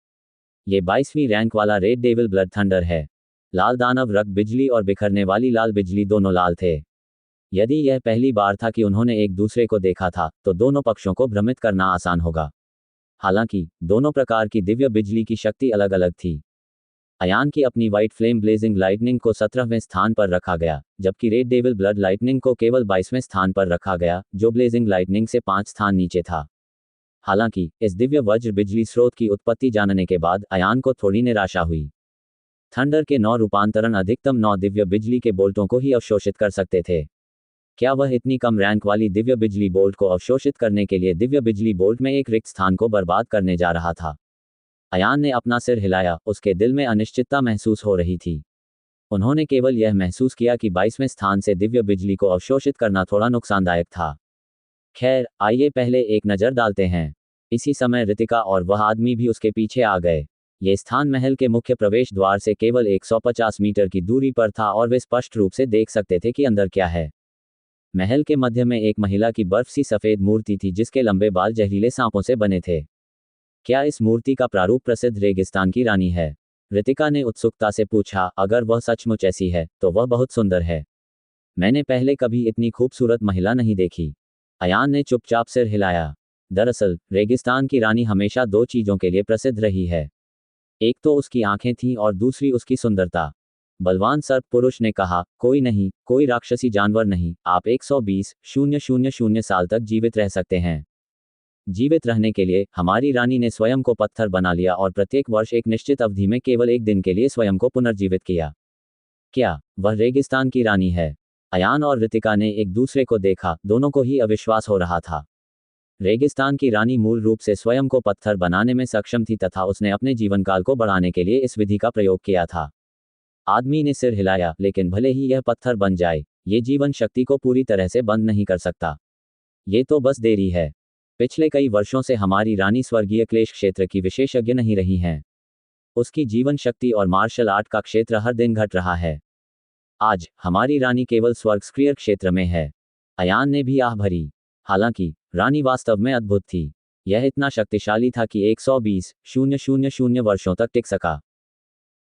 ये 22वीं रैंक वाला रेड डेविल ब्लड थंडर है। लाल दानव रक्त बिजली और बिखरने वाली लाल बिजली दोनों लाल थे। यदि यह पहली बार था कि उन्होंने एक दूसरे को देखा था, तो दोनों पक्षों को भ्रमित करना आसान होगा। हालांकि दोनों प्रकार की दिव्य बिजली की शक्ति अलग अलग थी। अयान की अपनी व्हाइट फ्लेम ब्लेजिंग लाइटनिंग को 17वें स्थान पर रखा गया, जबकि रेड डेविल ब्लड लाइटनिंग को केवल 22वें स्थान पर रखा गया, जो ब्लेजिंग लाइटनिंग से 5 स्थान नीचे था। हालांकि इस दिव्य वज्र बिजली स्रोत की उत्पत्ति जानने के बाद अयान को थोड़ी निराशा हुई। थंडर के 9 रूपांतरण अधिकतम 9 दिव्य बिजली के बोल्टों को ही अवशोषित कर सकते थे। क्या वह इतनी कम रैंक वाली दिव्य बिजली बोल्ट को अवशोषित करने के लिए दिव्य बिजली बोल्ट में एक रिक्त स्थान को बर्बाद करने जा रहा था? अयान ने अपना सिर हिलाया, उसके दिल में अनिश्चितता महसूस हो रही थी। उन्होंने केवल यह महसूस किया कि 22वें स्थान से दिव्य बिजली को अवशोषित करना थोड़ा नुकसानदायक था। खैर, आइए पहले एक नज़र डालते हैं। इसी समय रितिका और वह आदमी भी उसके पीछे आ गए। ये स्थान महल के मुख्य प्रवेश द्वार से केवल 150 मीटर की दूरी पर था और वे स्पष्ट रूप से देख सकते थे कि अंदर क्या है। महल के मध्य में एक महिला की बर्फ सी सफेद मूर्ति थी जिसके लंबे बाल जहरीले सांपों से बने थे। क्या इस मूर्ति का प्रारूप प्रसिद्ध रेगिस्तान की रानी है? रितिका ने उत्सुकता से पूछा। अगर वह सचमुच ऐसी है तो वह बहुत सुंदर है। मैंने पहले कभी इतनी खूबसूरत महिला नहीं देखी। अयान ने चुपचाप सिर हिलाया। दरअसल रेगिस्तान की रानी हमेशा 2 चीज़ों के लिए प्रसिद्ध रही है। एक तो उसकी आंखें थीं और दूसरी उसकी सुंदरता। बलवान सर्प पुरुष ने कहा, कोई नहीं, कोई राक्षसी जानवर नहीं, आप 120,000 साल तक जीवित रह सकते हैं। जीवित रहने के लिए हमारी रानी ने स्वयं को पत्थर बना लिया और प्रत्येक वर्ष एक निश्चित अवधि में केवल एक दिन के लिए स्वयं को पुनर्जीवित किया। क्या वह रेगिस्तान की रानी है? अयान और रितिका ने एक दूसरे को देखा, दोनों को ही अविश्वास हो रहा था। रेगिस्तान की रानी मूल रूप से स्वयं को पत्थर बनाने में सक्षम थी तथा उसने अपने जीवनकाल को बढ़ाने के लिए इस विधि का प्रयोग किया था। आदमी ने सिर हिलाया, लेकिन भले ही यह पत्थर बन जाए, ये जीवन शक्ति को पूरी तरह से बंद नहीं कर सकता। ये तो बस देरी है। पिछले कई वर्षों से हमारी रानी स्वर्गीय क्लेश क्षेत्र की विशेषज्ञ नहीं रही हैं। उसकी जीवन शक्ति और मार्शल आर्ट का क्षेत्र हर दिन घट रहा है। आज हमारी रानी केवल स्वर्गस्क्रिय क्षेत्र में है। अयान ने भी आह भरी। हालांकि रानी वास्तव में अद्भुत थी। यह इतना शक्तिशाली था कि 120,000 वर्षों तक टिक सका।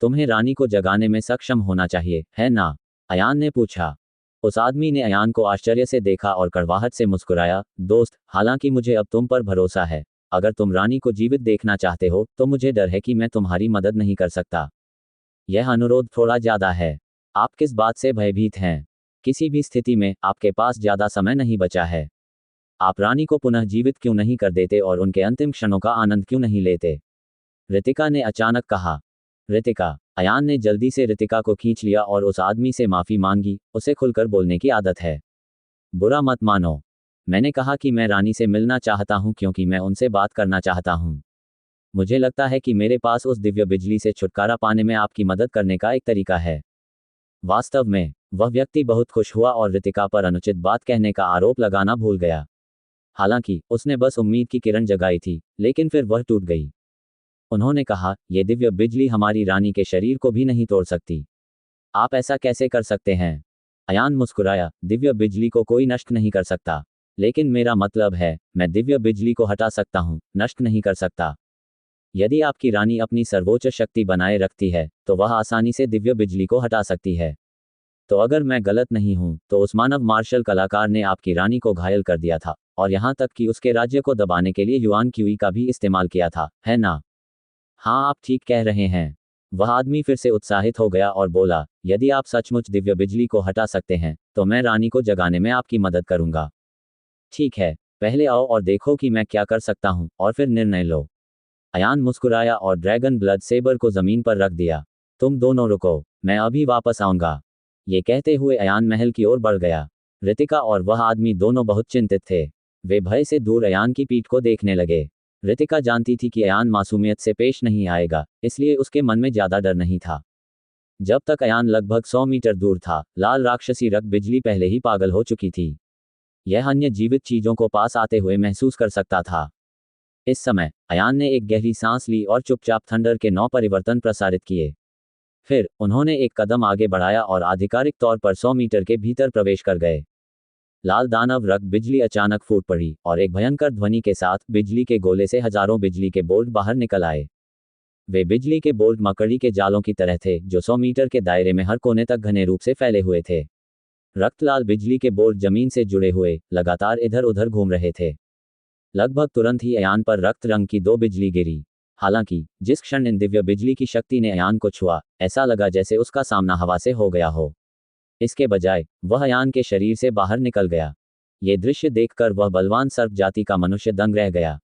तुम्हें रानी को जगाने में सक्षम होना चाहिए, है ना? अयान ने पूछा। उस आदमी ने अयान को आश्चर्य से देखा और कड़वाहट से मुस्कुराया। दोस्त, हालांकि मुझे अब तुम पर भरोसा है। अगर तुम रानी को जीवित देखना चाहते हो तो मुझे डर है कि मैं तुम्हारी मदद नहीं कर सकता। यह अनुरोध थोड़ा ज्यादा है। आप किस बात से भयभीत हैं? किसी भी स्थिति में आपके पास ज्यादा समय नहीं बचा है। आप रानी को पुनः जीवित क्यों नहीं कर देते और उनके अंतिम क्षणों का आनंद क्यों नहीं लेते? रितिका ने अचानक कहा। रितिका। अयान ने जल्दी से रितिका को खींच लिया और उस आदमी से माफी मांगी। उसे खुलकर बोलने की आदत है। बुरा मत मानो। मैंने कहा कि मैं रानी से मिलना चाहता हूं क्योंकि मैं उनसे बात करना चाहता हूं। मुझे लगता है कि मेरे पास उस दिव्य बिजली से छुटकारा पाने में आपकी मदद करने का एक तरीका है। वास्तव में वह व्यक्ति बहुत खुश हुआ और रितिका पर अनुचित बात कहने का आरोप लगाना भूल गया। हालांकि उसने बस उम्मीद की किरण जगाई थी, लेकिन फिर वह टूट गई। उन्होंने कहा, यह दिव्य बिजली हमारी रानी के शरीर को भी नहीं तोड़ सकती। आप ऐसा कैसे कर सकते हैं? अयान मुस्कुराया। दिव्य बिजली को कोई नष्ट नहीं कर सकता। लेकिन मेरा मतलब है, मैं दिव्य बिजली को हटा सकता हूं, नष्ट नहीं कर सकता। यदि आपकी रानी अपनी सर्वोच्च शक्ति बनाए रखती है तो वह आसानी से दिव्य बिजली को हटा सकती है। तो अगर मैं गलत नहीं हूं तो उस मानव मार्शल कलाकार ने आपकी रानी को घायल कर दिया था और यहां तक कि उसके राज्य को दबाने के लिए युआन क्यूई का भी इस्तेमाल किया था, है ना? हाँ, आप ठीक कह रहे हैं। वह आदमी फिर से उत्साहित हो गया और बोला, यदि आप सचमुच दिव्य बिजली को हटा सकते हैं तो मैं रानी को जगाने में आपकी मदद करूंगा। ठीक है, पहले आओ और देखो कि मैं क्या कर सकता हूं और फिर निर्णय लो। अयान मुस्कुराया और ड्रैगन ब्लड सेबर को जमीन पर रख दिया। तुम दोनों रुको, मैं अभी वापस आऊंगा। ये कहते हुए अयान महल की ओर बढ़ गया। रितिका और वह आदमी दोनों बहुत चिंतित थे। वे भय से दूर अयान की पीठ को देखने लगे। रितिका जानती थी कि अयान मासूमियत से पेश नहीं आएगा, इसलिए उसके मन में ज्यादा डर नहीं था। जब तक अयान लगभग 100 मीटर दूर था, लाल राक्षसी रक्त बिजली पहले ही पागल हो चुकी थी। यह अन्य जीवित चीजों को पास आते हुए महसूस कर सकता था। इस समय अयान ने एक गहरी सांस ली और चुपचाप थंडर के 9 परिवर्तन प्रसारित किए। फिर उन्होंने एक कदम आगे बढ़ाया और आधिकारिक तौर पर 100 मीटर के भीतर प्रवेश कर गए। लाल दानव रक्त बिजली अचानक फूट पड़ी और एक भयंकर ध्वनि के साथ बिजली के गोले से हजारों बिजली के बोल्ट बाहर निकल आए। वे बिजली के बोल्ट मकड़ी के जालों की तरह थे जो 100 मीटर के दायरे में हर कोने तक घने रूप से फैले हुए थे। रक्त लाल बिजली के बोल्ट जमीन से जुड़े हुए लगातार इधर उधर घूम रहे थे। लगभग तुरंत ही अयान पर रक्त रंग की 2 बिजली गिरी। हालांकि जिस क्षण इन दिव्य बिजली की शक्ति ने अयान को छुआ, ऐसा लगा जैसे उसका सामना हवा से हो गया हो। इसके बजाय वह अयान के शरीर से बाहर निकल गया। ये दृश्य देखकर वह बलवान सर्प जाति का मनुष्य दंग रह गया।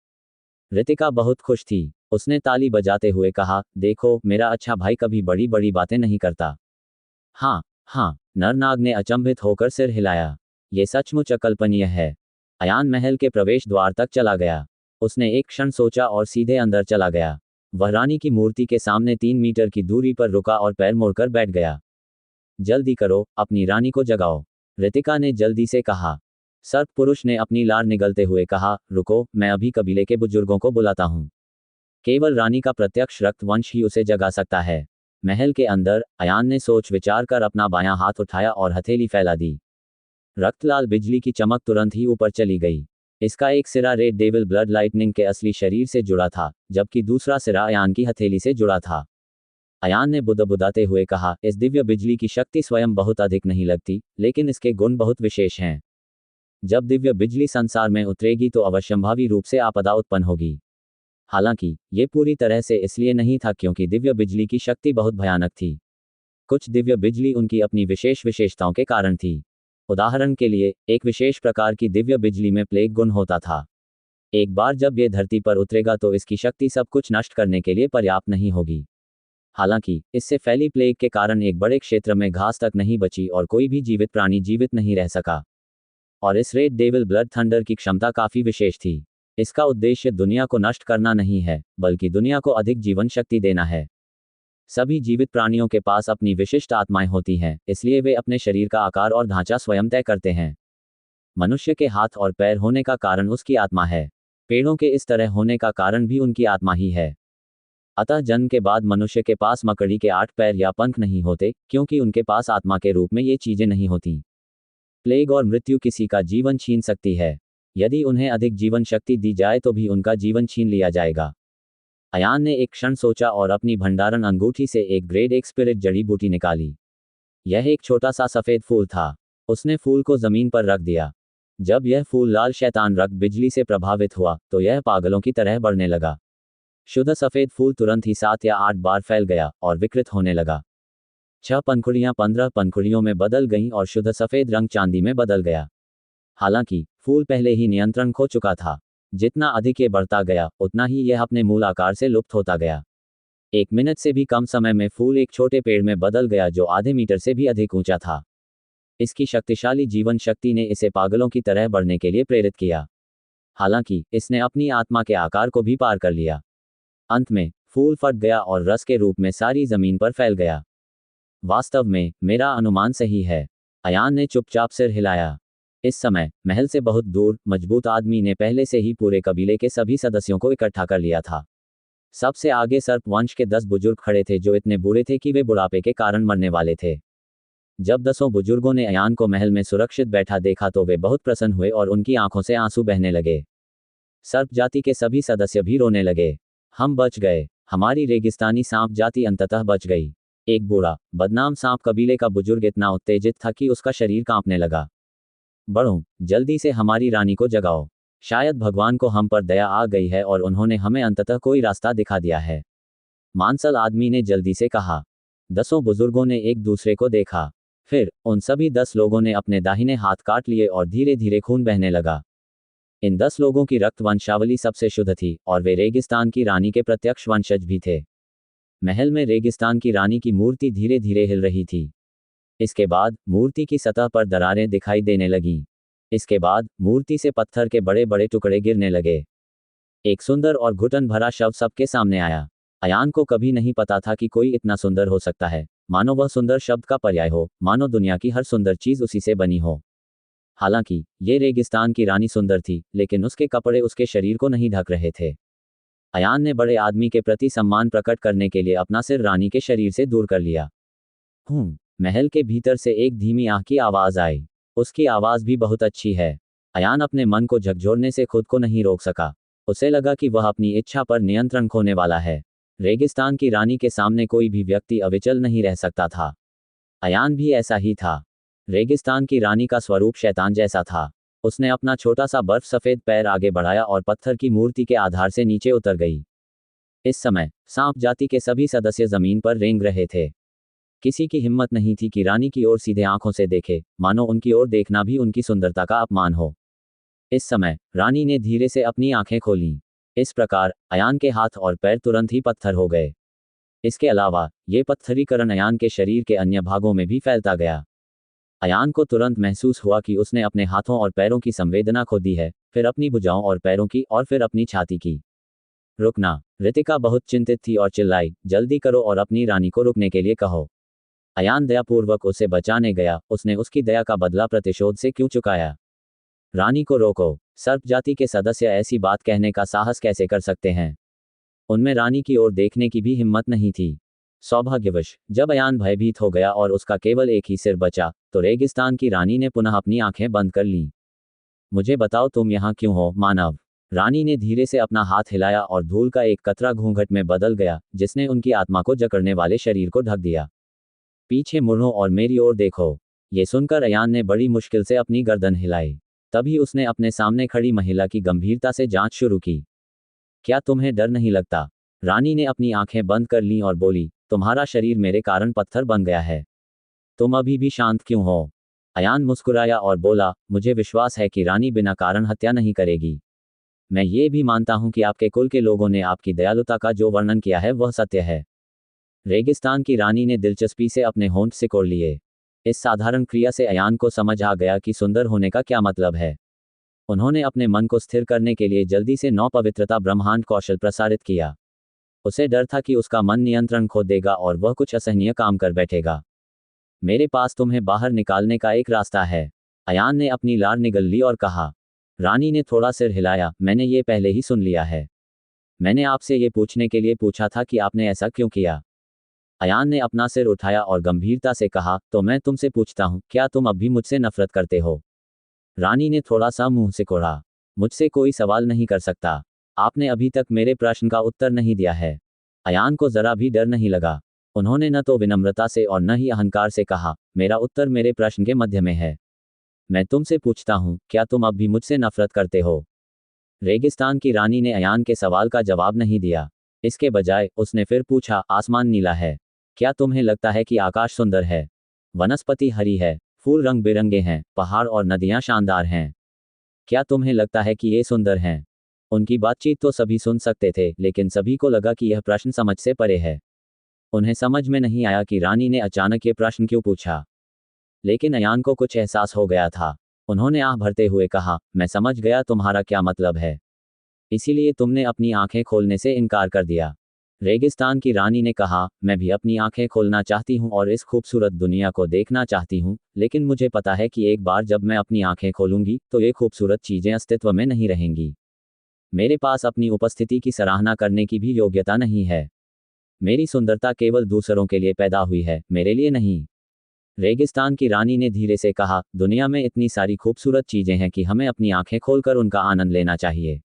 रितिका बहुत खुश थी। उसने ताली बजाते हुए कहा, देखो, मेरा अच्छा भाई कभी बड़ी बड़ी बातें नहीं करता। हाँ हाँ, नरनाग ने अचंभित होकर सिर हिलाया। ये सचमुच अकल्पनीय है। अयान महल के प्रवेश द्वार तक चला गया। उसने एक क्षण सोचा और सीधे अंदर चला गया। वह रानी की मूर्ति के सामने 3 मीटर की दूरी पर रुका और पैर मोड़कर बैठ गया। जल्दी करो, अपनी रानी को जगाओ, रितिका ने जल्दी से कहा। सर्प पुरुष ने अपनी लार निगलते हुए कहा, रुको, मैं अभी कबीले के बुजुर्गों को बुलाता हूँ। केवल रानी का प्रत्यक्ष रक्तवंश ही उसे जगा सकता है। महल के अंदर अयान ने सोच विचार कर अपना बायां हाथ उठाया और हथेली फैला दी। रक्तलाल बिजली की चमक तुरंत ही ऊपर चली गई। इसका एक सिरा रेड डेविल ब्लड लाइटनिंग के असली शरीर से जुड़ा था, जबकि दूसरा सिरा अयान की हथेली से जुड़ा था। अयान ने बुदबुदाते हुए कहा, इस दिव्य बिजली की शक्ति स्वयं बहुत अधिक नहीं लगती, लेकिन इसके गुण बहुत विशेष हैं। जब दिव्य बिजली संसार में उतरेगी तो अवश्यंभावी रूप से आपदा उत्पन्न होगी। हालांकि ये पूरी तरह से इसलिए नहीं था क्योंकि दिव्य बिजली की शक्ति बहुत भयानक थी। कुछ दिव्य बिजली उनकी अपनी विशेष विशेषताओं के कारण थी। उदाहरण के लिए, एक विशेष प्रकार की दिव्य बिजली में प्लेग गुण होता था। एक बार जब ये धरती पर उतरेगा तो इसकी शक्ति सब कुछ नष्ट करने के लिए पर्याप्त नहीं होगी। हालांकि इससे फैली प्लेग के कारण एक बड़े क्षेत्र में घास तक नहीं बची और कोई भी जीवित प्राणी जीवित नहीं रह सका। और इस रेड डेविल ब्लड थंडर की क्षमता काफी विशेष थी। इसका उद्देश्य दुनिया को नष्ट करना नहीं है, बल्कि दुनिया को अधिक जीवन शक्ति देना है। सभी जीवित प्राणियों के पास अपनी विशिष्ट आत्माएं होती हैं, इसलिए वे अपने शरीर का आकार और ढांचा स्वयं तय करते हैं। मनुष्य के हाथ और पैर होने का कारण उसकी आत्मा है। पेड़ों के इस तरह होने का कारण भी उनकी आत्मा ही है। अतः जन्म के बाद मनुष्य के पास मकड़ी के 8 पैर या पंख नहीं होते, क्योंकि उनके पास आत्मा के रूप में ये चीजें नहीं होती। प्लेग और मृत्यु किसी का जीवन छीन सकती है। यदि उन्हें अधिक जीवन शक्ति दी जाए तो भी उनका जीवन छीन लिया जाएगा। अयान ने एक क्षण सोचा और अपनी भंडारण अंगूठी से एक ग्रेड 1 स्पिरिट जड़ी बूटी निकाली। यह एक छोटा सा सफेद फूल था। उसने फूल को जमीन पर रख दिया। जब यह फूल लाल शैतान रक्त बिजली से प्रभावित हुआ तो यह पागलों की तरह बढ़ने लगा। शुद्ध सफेद फूल तुरंत ही 7 या 8 बार फैल गया और विकृत होने लगा। 6 पंखुड़ियां 15 पंखुड़ियों में बदल गईं और शुद्ध सफेद रंग चांदी में बदल गया। हालांकि फूल पहले ही नियंत्रण खो चुका था। जितना अधिक ये बढ़ता गया, उतना ही यह अपने मूल आकार से लुप्त होता गया। 1 मिनट से भी कम समय में फूल एक छोटे पेड़ में बदल गया जो आधे मीटर से भी अधिक ऊंचा था। इसकी शक्तिशाली जीवन शक्ति ने इसे पागलों की तरह बढ़ने के लिए प्रेरित किया। हालांकि इसने अपनी आत्मा के आकार को भी पार कर लिया। अंत में फूल फट गया और रस के रूप में सारी जमीन पर फैल गया। वास्तव में मेरा अनुमान सही है। अयान ने चुपचाप सिर हिलाया। इस समय महल से बहुत दूर मजबूत आदमी ने पहले से ही पूरे कबीले के सभी सदस्यों को इकट्ठा कर लिया था। सबसे आगे सर्प वंश के 10 बुजुर्ग खड़े थे जो इतने बूढ़े थे कि वे बुढ़ापे के कारण मरने वाले थे। जब 10 बुजुर्गों ने अयान को महल में सुरक्षित बैठा देखा तो वे बहुत प्रसन्न हुए और उनकी आंखों से आंसू बहने लगे। सर्प जाति के सभी सदस्य भी रोने लगे। हम बच गए। हमारी रेगिस्तानी सांप जाति अंततः बच गई। एक बूढ़ा बदनाम सांप कबीले का बुजुर्ग इतना उत्तेजित था कि उसका शरीर कांपने लगा। बढ़ो, जल्दी से हमारी रानी को जगाओ। शायद भगवान को हम पर दया आ गई है और उन्होंने हमें अंततः कोई रास्ता दिखा दिया है। मांसल आदमी ने जल्दी से कहा। 10 बुजुर्गों ने एक दूसरे को देखा। फिर उन सभी 10 लोगों ने अपने दाहिने हाथ काट लिए और धीरे धीरे खून बहने लगा। इन 10 लोगों की रक्त वंशावली सबसे शुद्ध थी और वे रेगिस्तान की रानी के प्रत्यक्ष वंशज भी थे। महल में रेगिस्तान की रानी की मूर्ति धीरे धीरे हिल रही थी। इसके बाद मूर्ति की सतह पर दरारें दिखाई देने लगीं। इसके बाद मूर्ति से पत्थर के बड़े बड़े टुकड़े गिरने लगे। एक सुंदर और घुटन भरा शव सबके सामने आया। अयान को कभी नहीं पता था कि कोई इतना सुंदर हो सकता है, मानो वह सुंदर शब्द का पर्याय हो, मानो दुनिया की हर सुंदर चीज उसी से बनी हो। हालांकि ये रेगिस्तान की रानी सुंदर थी, लेकिन उसके कपड़े उसके शरीर को नहीं ढक रहे थे। अयान ने बड़े आदमी के प्रति सम्मान प्रकट करने के लिए अपना सिर रानी के शरीर से दूर कर लिया। महल के भीतर से एक धीमी आह की आवाज आई। उसकी आवाज भी बहुत अच्छी है। अयान अपने मन को झकझोरने से खुद को नहीं रोक सका। उसे लगा कि वह अपनी इच्छा पर नियंत्रण खोने वाला है। रेगिस्तान की रानी के सामने कोई भी व्यक्ति अविचल नहीं रह सकता था। अयान भी ऐसा ही था। रेगिस्तान की रानी का स्वरूप शैतान जैसा था। उसने अपना छोटा सा बर्फ सफेद पैर आगे बढ़ाया और पत्थर की मूर्ति के आधार से नीचे उतर गई। इस समय सांप जाति के सभी सदस्य जमीन पर रेंग रहे थे। किसी की हिम्मत नहीं थी कि रानी की ओर सीधे आंखों से देखे, मानो उनकी ओर देखना भी उनकी सुंदरता का अपमान हो। इस समय रानी ने धीरे से अपनी आंखें खोलीं। इस प्रकार अयान के हाथ और पैर तुरंत ही पत्थर हो गए। इसके अलावा ये पत्थरीकरण अयान के शरीर के अन्य भागों में भी फैलता गया। अयान को तुरंत महसूस हुआ कि उसने अपने हाथों और पैरों की संवेदना खो दी है, फिर अपनी भुजाओं और पैरों की, और फिर अपनी छाती की। रुकना। रितिका बहुत चिंतित थी और चिल्लाई, जल्दी करो और अपनी रानी को रुकने के लिए कहो। अयान दयापूर्वक उसे बचाने गया, उसने उसकी दया का बदला प्रतिशोध से क्यों चुकाया? रानी को रोको। सर्प जाति के सदस्य ऐसी बात कहने का साहस कैसे कर सकते हैं? उनमें रानी की ओर देखने की भी हिम्मत नहीं थी। सौभाग्यवश जब अयान भयभीत हो गया और उसका केवल एक ही सिर बचा, तो रेगिस्तान की रानी ने पुनः अपनी आंखें बंद कर लीं। मुझे बताओ तुम यहाँ क्यों हो, मानव? रानी ने धीरे से अपना हाथ हिलाया और धूल का एक कतरा घूंघट में बदल गया, जिसने उनकी आत्मा को जकड़ने वाले शरीर को ढक दिया। पीछे मुड़ो और मेरी ओर देखो। ये सुनकर अयान ने बड़ी मुश्किल से अपनी गर्दन हिलाई। तभी उसने अपने सामने खड़ी महिला की गंभीरता से जांच शुरू की। क्या तुम्हें डर नहीं लगता? रानी ने अपनी आंखें बंद कर लीं और बोली, तुम्हारा शरीर मेरे कारण पत्थर बन गया है। तुम अभी भी शांत क्यों हो? अयान मुस्कुराया और बोला, मुझे विश्वास है कि रानी बिना कारण हत्या नहीं करेगी। मैं ये भी मानता हूं कि आपके कुल के लोगों ने आपकी दयालुता का जो वर्णन किया है वह सत्य है। रेगिस्तान की रानी ने दिलचस्पी से अपने होंठ सिकोड़ लिए। इस साधारण क्रिया से अयान को समझ आ गया कि सुंदर होने का क्या मतलब है। उन्होंने अपने मन को स्थिर करने के लिए जल्दी से 9 पवित्रता ब्रह्मांड कौशल प्रसारित किया। उसे डर था कि उसका मन नियंत्रण खो देगा और वह कुछ असहनीय काम कर बैठेगा। मेरे पास तुम्हें बाहर निकालने का एक रास्ता है। अयान ने अपनी लार निगल ली और कहा। रानी ने थोड़ा सिर हिलाया, मैंने ये पहले ही सुन लिया है। मैंने आपसे ये पूछने के लिए पूछा था कि आपने ऐसा क्यों किया। अयान ने अपना सिर उठाया और गंभीरता से कहा, तो मैं तुमसे पूछता हूँ, क्या तुम अब भी मुझसे नफरत करते हो? रानी ने थोड़ा सा मुंह सिकोड़ा। मुझसे कोई सवाल नहीं कर सकता। आपने अभी तक मेरे प्रश्न का उत्तर नहीं दिया है। अयान को जरा भी डर नहीं लगा। उन्होंने न तो विनम्रता से और न ही अहंकार से कहा, मेरा उत्तर मेरे प्रश्न के मध्य में है। मैं तुमसे पूछता हूँ, क्या तुम अब भी मुझसे नफरत करते हो? रेगिस्तान की रानी ने अयान के सवाल का जवाब नहीं दिया। इसके बजाय उसने फिर पूछा, आसमान नीला है? क्या तुम्हें लगता है कि आकाश सुंदर है? वनस्पति हरी है, फूल रंग बिरंगे हैं, पहाड़ और नदियां शानदार हैं। क्या तुम्हें लगता है कि ये सुंदर हैं? उनकी बातचीत तो सभी सुन सकते थे, लेकिन सभी को लगा कि यह प्रश्न समझ से परे है। उन्हें समझ में नहीं आया कि रानी ने अचानक ये प्रश्न क्यों पूछा। लेकिन अयान को कुछ एहसास हो गया था। उन्होंने आह भरते हुए कहा, मैं समझ गया तुम्हारा क्या मतलब है। इसीलिए तुमने अपनी आंखें खोलने से इनकार कर दिया। रेगिस्तान की रानी ने कहा, मैं भी अपनी आंखें खोलना चाहती हूँ और इस खूबसूरत दुनिया को देखना चाहती हूँ, लेकिन मुझे पता है कि एक बार जब मैं अपनी आंखें खोलूंगी तो ये खूबसूरत चीजें अस्तित्व में नहीं रहेंगी। मेरे पास अपनी उपस्थिति की सराहना करने की भी योग्यता नहीं है। मेरी सुंदरता केवल दूसरों के लिए पैदा हुई है, मेरे लिए नहीं। रेगिस्तान की रानी ने धीरे से कहा, दुनिया में इतनी सारी खूबसूरत चीजें हैं कि हमें अपनी आंखें खोलकर उनका आनंद लेना चाहिए।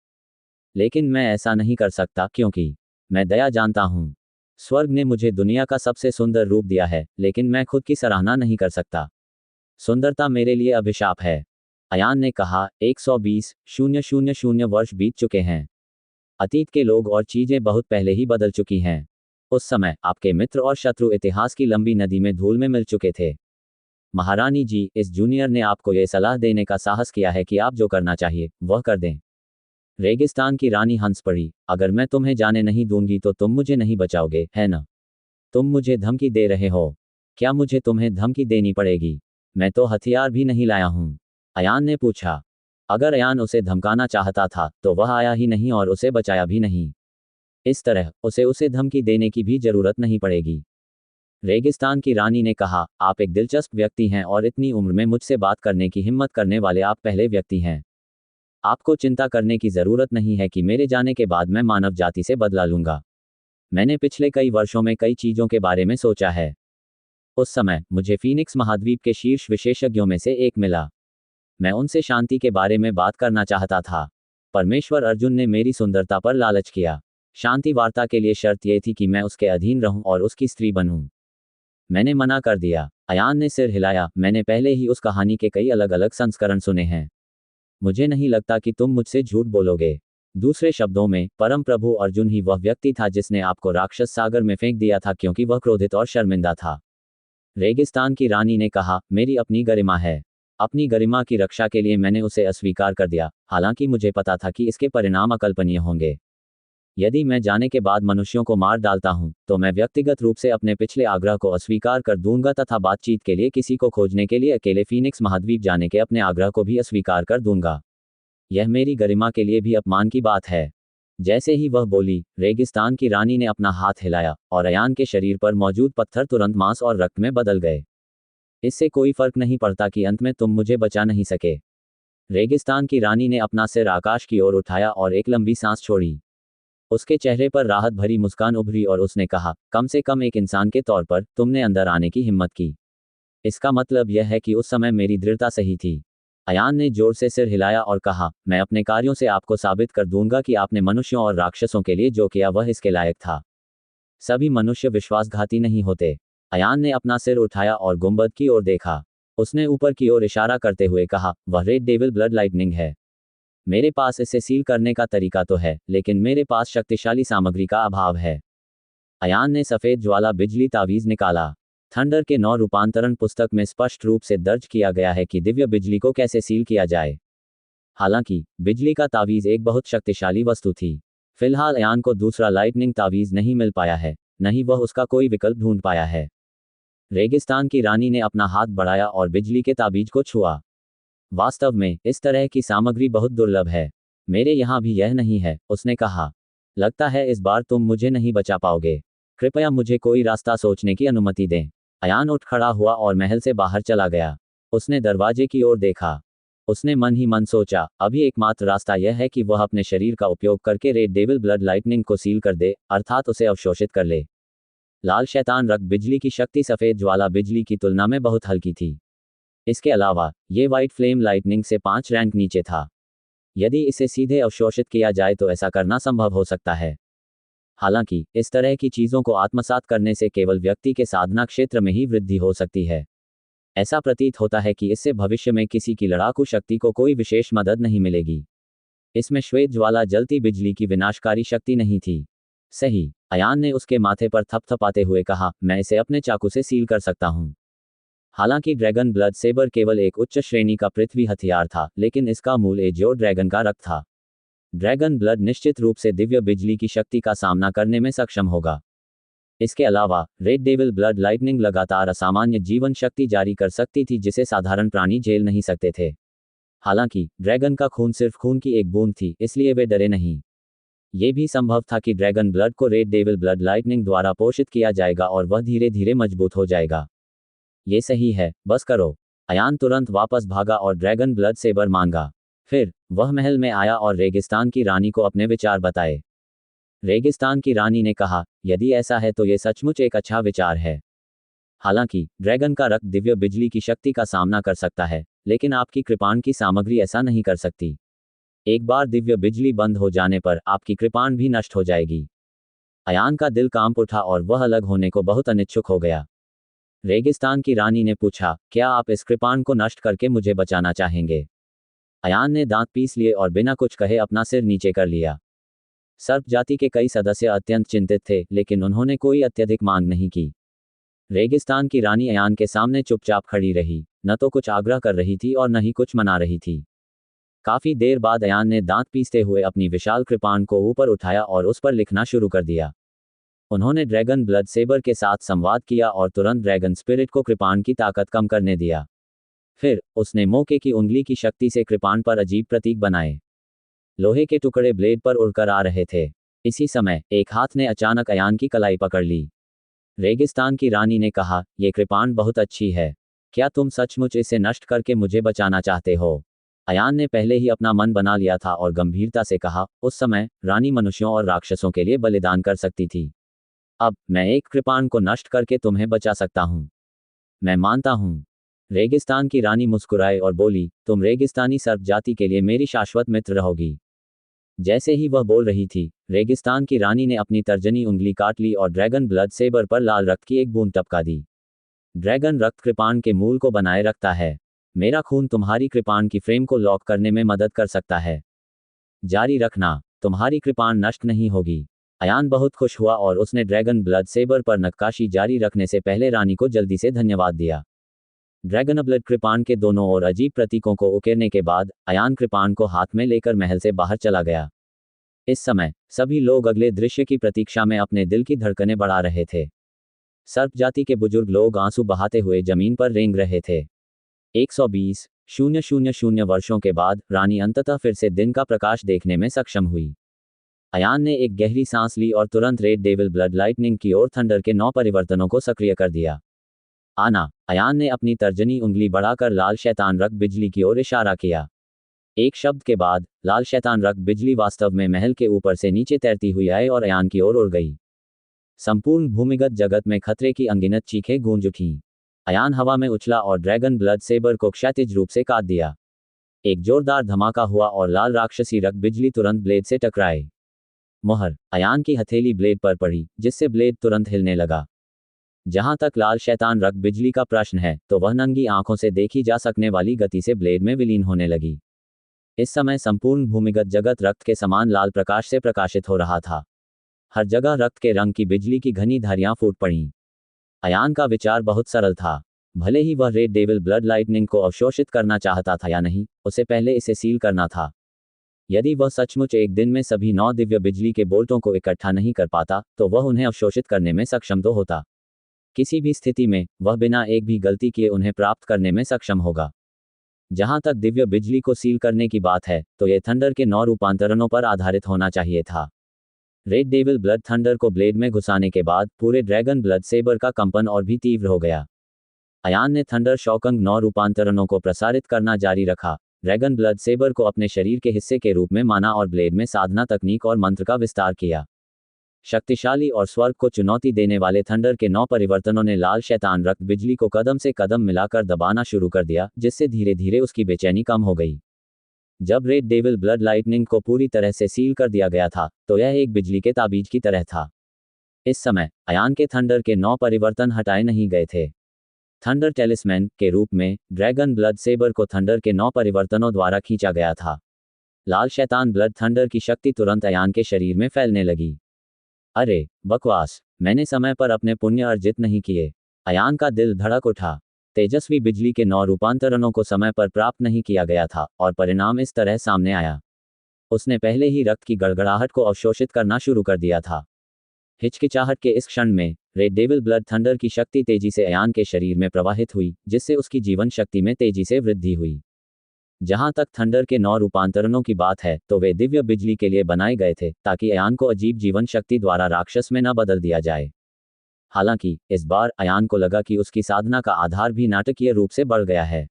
लेकिन मैं ऐसा नहीं कर सकता, क्योंकि मैं दया जानता हूँ। स्वर्ग ने मुझे दुनिया का सबसे सुंदर रूप दिया है, लेकिन मैं खुद की सराहना नहीं कर सकता। सुंदरता मेरे लिए अभिशाप है। अयान ने कहा, 120,000 वर्ष बीत चुके हैं। अतीत के लोग और चीजें बहुत पहले ही बदल चुकी हैं। उस समय आपके मित्र और शत्रु इतिहास की लंबी नदी में धूल में मिल चुके थे। महारानी जी, इस जूनियर ने आपको यह सलाह देने का साहस किया है कि आप जो करना चाहिए वह कर दें। रेगिस्तान की रानी हंस पड़ी, अगर मैं तुम्हें जाने नहीं दूंगी तो तुम मुझे नहीं बचाओगे, है ना? तुम मुझे धमकी दे रहे हो। क्या मुझे तुम्हें धमकी देनी पड़ेगी? मैं तो हथियार भी नहीं लाया हूं। अयान ने पूछा। अगर अयान उसे धमकाना चाहता था तो वह आया ही नहीं और उसे बचाया भी नहीं। इस तरह उसे धमकी देने की भी जरूरत नहीं पड़ेगी। रेगिस्तान की रानी ने कहा, आप एक दिलचस्प व्यक्ति हैं और इतनी उम्र में मुझसे बात करने की हिम्मत करने वाले आप पहले व्यक्ति हैं। आपको चिंता करने की जरूरत नहीं है कि मेरे जाने के बाद मैं मानव जाति से बदला लूंगा। मैंने पिछले कई वर्षों में कई चीजों के बारे में सोचा है। उस समय मुझे फीनिक्स महाद्वीप के शीर्ष विशेषज्ञों में से एक मिला। मैं उनसे शांति के बारे में बात करना चाहता था। परमेश्वर अर्जुन ने मेरी सुंदरता पर लालच किया। शांति वार्ता के लिए शर्त यह थी कि मैं उसके अधीन रहूं और उसकी स्त्री बनूं। मैंने मना कर दिया। अयान ने सिर हिलाया, मैंने पहले ही उस कहानी के कई अलग अलग संस्करण सुने हैं। मुझे नहीं लगता कि तुम मुझसे झूठ बोलोगे। दूसरे शब्दों में, परम प्रभु अर्जुन ही वह व्यक्ति था जिसने आपको राक्षस सागर में फेंक दिया था क्योंकि वह क्रोधित और शर्मिंदा था। रेगिस्तान की रानी ने कहा, मेरी अपनी गरिमा है। अपनी गरिमा की रक्षा के लिए मैंने उसे अस्वीकार कर दिया, हालांकि मुझे पता था कि इसके परिणाम अकल्पनीय होंगे। यदि मैं जाने के बाद मनुष्यों को मार डालता हूं, तो मैं व्यक्तिगत रूप से अपने पिछले आग्रह को अस्वीकार कर दूंगा तथा बातचीत के लिए किसी को खोजने के लिए अकेले फीनिक्स महाद्वीप जाने के अपने आग्रह को भी अस्वीकार कर दूंगा। यह मेरी गरिमा के लिए भी अपमान की बात है। जैसे ही वह बोली, रेगिस्तान की रानी ने अपना हाथ हिलाया और अयान के शरीर पर मौजूद पत्थर तुरंत मांस और रक्त में बदल गए। इससे कोई फर्क नहीं पड़ता कि अंत में तुम मुझे बचा नहीं सके। रेगिस्तान की रानी ने अपना सिर आकाश की ओर उठाया और एक लंबी सांस छोड़ी। उसके चेहरे पर राहत भरी मुस्कान उभरी और उसने कहा, कम से कम एक इंसान के तौर पर तुमने अंदर आने की हिम्मत की। इसका मतलब यह है कि उस समय मेरी दृढ़ता सही थी। अयान ने जोर से सिर हिलाया और कहा, मैं अपने कार्यों से आपको साबित कर दूंगा कि आपने मनुष्यों और राक्षसों के लिए जो किया वह इसके लायक था। सभी मनुष्य विश्वासघाती नहीं होते। अयान ने अपना सिर उठाया और गुंबद की ओर देखा। उसने ऊपर की ओर इशारा करते हुए कहा, वह रेड डेविल ब्लड लाइटनिंग है। मेरे पास इसे सील करने का तरीका तो है, लेकिन मेरे पास शक्तिशाली सामग्री का अभाव है। अयान ने सफेद ज्वाला बिजली तावीज निकाला। थंडर के 9 रूपांतरण पुस्तक में स्पष्ट रूप से दर्ज किया गया है कि दिव्य बिजली को कैसे सील किया जाए। हालांकि बिजली का तावीज एक बहुत शक्तिशाली वस्तु थी। फिलहाल अयान को दूसरा लाइटनिंग तावीज नहीं मिल पाया है, नहीं वह उसका कोई विकल्प ढूंढ पाया है। रेगिस्तान की रानी ने अपना हाथ बढ़ाया और बिजली के ताबीज को छुआ। वास्तव में इस तरह की सामग्री बहुत दुर्लभ है। मेरे यहाँ भी यह नहीं है, उसने कहा। लगता है इस बार तुम मुझे नहीं बचा पाओगे। कृपया मुझे कोई रास्ता सोचने की अनुमति दें। अयान उठ खड़ा हुआ और महल से बाहर चला गया। उसने दरवाजे की ओर देखा। उसने मन ही मन सोचा, अभी एकमात्र रास्ता यह है कि वह अपने शरीर का उपयोग करके रेड डेविल ब्लड लाइटनिंग को सील कर दे, अर्थात उसे अवशोषित कर ले। लाल शैतान रक्त बिजली की शक्ति सफेद ज्वाला बिजली की तुलना में बहुत हल्की थी। इसके अलावा ये व्हाइट फ्लेम लाइटनिंग से 5 रैंक नीचे था। यदि इसे सीधे अवशोषित किया जाए तो ऐसा करना संभव हो सकता है। हालांकि इस तरह की चीजों को आत्मसात करने से केवल व्यक्ति के साधना क्षेत्र में ही वृद्धि हो सकती है। ऐसा प्रतीत होता है कि इससे भविष्य में किसी की लड़ाकू शक्ति को कोई विशेष मदद नहीं मिलेगी। इसमें श्वेत ज्वाला जलती बिजली की विनाशकारी शक्ति नहीं थी। सही, अयान ने उसके माथे पर थपथपाते हुए कहा, मैं इसे अपने चाकू से सील कर सकता हूं। हालांकि ड्रैगन ब्लड सेबर केवल एक उच्च श्रेणी का पृथ्वी हथियार था, लेकिन इसका मूल एजियो ड्रैगन का रक्त था। ड्रैगन ब्लड निश्चित रूप से दिव्य बिजली की शक्ति का सामना करने में सक्षम होगा। इसके अलावा रेड डेविल ब्लड लाइटनिंग लगातार असामान्य जीवन शक्ति जारी कर सकती थी जिसे साधारण प्राणी झेल नहीं सकते थे। हालांकि ड्रैगन का खून सिर्फ खून की एक बूंद थी, इसलिए वे डरे नहीं। ये भी संभव था कि ड्रैगन ब्लड को रेड डेविल ब्लड लाइटनिंग द्वारा पोषित किया जाएगा और वह धीरे धीरे मजबूत हो जाएगा। ये सही है, बस करो। अयान तुरंत वापस भागा और ड्रैगन ब्लड सेबर मांगा। फिर वह महल में आया और रेगिस्तान की रानी को अपने विचार बताए। रेगिस्तान की रानी ने कहा, यदि ऐसा है तो ये सचमुच एक अच्छा विचार है। हालांकि ड्रैगन का रक्त दिव्य बिजली की शक्ति का सामना कर सकता है, लेकिन आपकी कृपाण की सामग्री ऐसा नहीं कर सकती। एक बार दिव्य बिजली बंद हो जाने पर आपकी कृपाण भी नष्ट हो जाएगी। अयान का दिल कांप उठा और वह अलग होने को बहुत अनिच्छुक हो गया। रेगिस्तान की रानी ने पूछा, क्या आप इस कृपाण को नष्ट करके मुझे बचाना चाहेंगे? अयान ने दांत पीस लिए और बिना कुछ कहे अपना सिर नीचे कर लिया। सर्प जाति के कई सदस्य अत्यंत चिंतित थे, लेकिन उन्होंने कोई अत्यधिक मांग नहीं की। रेगिस्तान की रानी अयान के सामने चुपचाप खड़ी रही, न तो कुछ आग्रह कर रही थी और न ही कुछ मना रही थी। काफी देर बाद अयान ने दांत पीसते हुए अपनी विशाल कृपाण को ऊपर उठाया और उस पर लिखना शुरू कर दिया। उन्होंने ड्रैगन ब्लड सेबर के साथ संवाद किया और तुरंत ड्रैगन स्पिरिट को कृपाण की ताकत कम करने दिया। फिर उसने मौके की उंगली की शक्ति से कृपाण पर अजीब प्रतीक बनाए। लोहे के टुकड़े ब्लेड पर उड़कर आ रहे थे। इसी समय एक हाथ ने अचानक अयान की कलाई पकड़ ली। रेगिस्तान की रानी ने कहा, यह कृपाण बहुत अच्छी है। क्या तुम सचमुच इसे नष्ट करके मुझे बचाना चाहते हो? अयान ने पहले ही अपना मन बना लिया था और गंभीरता से कहा, उस समय रानी मनुष्यों और राक्षसों के लिए बलिदान कर सकती थी। अब मैं एक कृपाण को नष्ट करके तुम्हें बचा सकता हूं। मैं मानता हूं। रेगिस्तान की रानी मुस्कुराए और बोली, तुम रेगिस्तानी सर्प जाति के लिए मेरी शाश्वत मित्र रहोगी। जैसे ही वह बोल रही थी, रेगिस्तान की रानी ने अपनी तर्जनी उंगली काट ली और ड्रैगन ब्लड सेबर पर लाल रक्त की एक बूंद टपका दी। ड्रैगन रक्त कृपाण के मूल को बनाए रखता है। मेरा खून तुम्हारी कृपाण की फ्रेम को लॉक करने में मदद कर सकता है। जारी रखना। तुम्हारी कृपाण नष्ट नहीं होगी। अयान बहुत खुश हुआ और उसने ड्रैगन ब्लड सेबर पर नक्काशी जारी रखने से पहले रानी को जल्दी से धन्यवाद दिया। ड्रैगन ब्लड कृपाण के दोनों ओर अजीब प्रतीकों को उकेरने के बाद अयान कृपाण को हाथ में लेकर महल से बाहर चला गया। इस समय सभी लोग अगले दृश्य की प्रतीक्षा में अपने दिल की धड़कनें बढ़ा रहे थे। सर्प जाति के बुजुर्ग लोग आंसू बहाते हुए जमीन पर रेंग रहे थे। 120,000 वर्षों के बाद रानी अंततः फिर से दिन का प्रकाश देखने में सक्षम हुई। अयान ने एक गहरी सांस ली और तुरंत रेड डेविल ब्लड लाइटनिंग की ओर थंडर के 9 परिवर्तनों को सक्रिय कर दिया। आना। अयान ने अपनी तर्जनी उंगली बढ़ाकर लाल शैतान रक्त बिजली की ओर इशारा किया। एक शब्द के बाद लाल शैतान रक्त बिजली वास्तव में महल के ऊपर से नीचे तैरती हुई आई और अयान की ओर उड़ गई। संपूर्ण भूमिगत जगत में खतरे की अनगिनत चीखें गूंज उठीं। अयान हवा में उछला और ड्रैगन ब्लड सेबर को क्षैतिज रूप से काट दिया। एक जोरदार धमाका हुआ और लाल राक्षसी रक्त बिजली तुरंत ब्लेड से टकराए। मोहर। अयान की हथेली ब्लेड पर पड़ी, जिससे ब्लेड तुरंत हिलने लगा। जहां तक लाल शैतान रक्त बिजली का प्रश्न है, तो वह नंगी आंखों से देखी जा सकने वाली गति से ब्लेड में विलीन होने लगी। इस समय संपूर्ण भूमिगत जगत रक्त के समान लाल प्रकाश से प्रकाशित हो रहा था। हर जगह रक्त के रंग की बिजली की घनी धारियां फूट पड़ीं। अयान का विचार बहुत सरल था। भले ही वह रेड डेविल ब्लड लाइटनिंग को अवशोषित करना चाहता था या नहीं, उसे पहले इसे सील करना था। यदि वह सचमुच एक दिन में सभी 9 दिव्य बिजली के बोल्टों को इकट्ठा नहीं कर पाता, तो वह उन्हें अवशोषित करने में सक्षम तो होता। किसी भी स्थिति में वह बिना एक भी गलती किए उन्हें प्राप्त करने में सक्षम होगा। जहां तक दिव्य बिजली को सील करने की बात है, तो यह थंडर के 9 रूपांतरणों पर आधारित होना चाहिए था। रेड डेविल ब्लड थंडर को ब्लेड में घुसाने के बाद पूरे ड्रैगन ब्लड सेबर का कंपन और भी तीव्र हो गया। अयान ने थंडर शॉकंग 9 रूपांतरणों को प्रसारित करना जारी रखा, ड्रैगन ब्लड सेबर को अपने शरीर के हिस्से के रूप में माना और ब्लेड में साधना तकनीक और मंत्र का विस्तार किया। शक्तिशाली और स्वर्ग को चुनौती देने वाले थंडर के 9 परिवर्तनों ने लाल शैतान रक्त बिजली को कदम से कदम मिलाकर दबाना शुरू कर दिया, जिससे धीरे धीरे उसकी बेचैनी कम हो गई। जब रेड डेविल ब्लड लाइटनिंग को पूरी तरह से सील कर दिया गया था, तो यह एक बिजली के ताबीज की तरह था। इस समय अयान के थंडर के 9 परिवर्तन हटाए नहीं गए थे। थंडर टेलिस्मैन के रूप में ड्रैगन ब्लड सेबर को थंडर के 9 परिवर्तनों द्वारा खींचा गया था। लाल शैतान ब्लड थंडर की शक्ति तुरंत अयान के शरीर में फैलने लगी। अरे बकवास, मैंने समय पर अपने पुण्य अर्जित नहीं किए। अयान का दिल धड़क उठा। तेजस्वी बिजली के 9 रूपांतरणों को समय पर प्राप्त नहीं किया गया था और परिणाम इस तरह सामने आया। उसने पहले ही रक्त की गड़गड़ाहट को अवशोषित करना शुरू कर दिया था। हिचकिचाहट के इस क्षण में रेड डेविल ब्लड थंडर की शक्ति तेजी से अयान के शरीर में प्रवाहित हुई, जिससे उसकी जीवन शक्ति में तेजी से वृद्धि हुई। जहां तक थंडर के 9 रूपांतरणों की बात है, तो वे दिव्य बिजली के लिए बनाए गए थे, ताकि अयान को अजीब जीवन शक्ति द्वारा राक्षस में न बदल दिया जाए। हालांकि इस बार अयान को लगा कि उसकी साधना का आधार भी नाटकीय रूप से बढ़ गया है।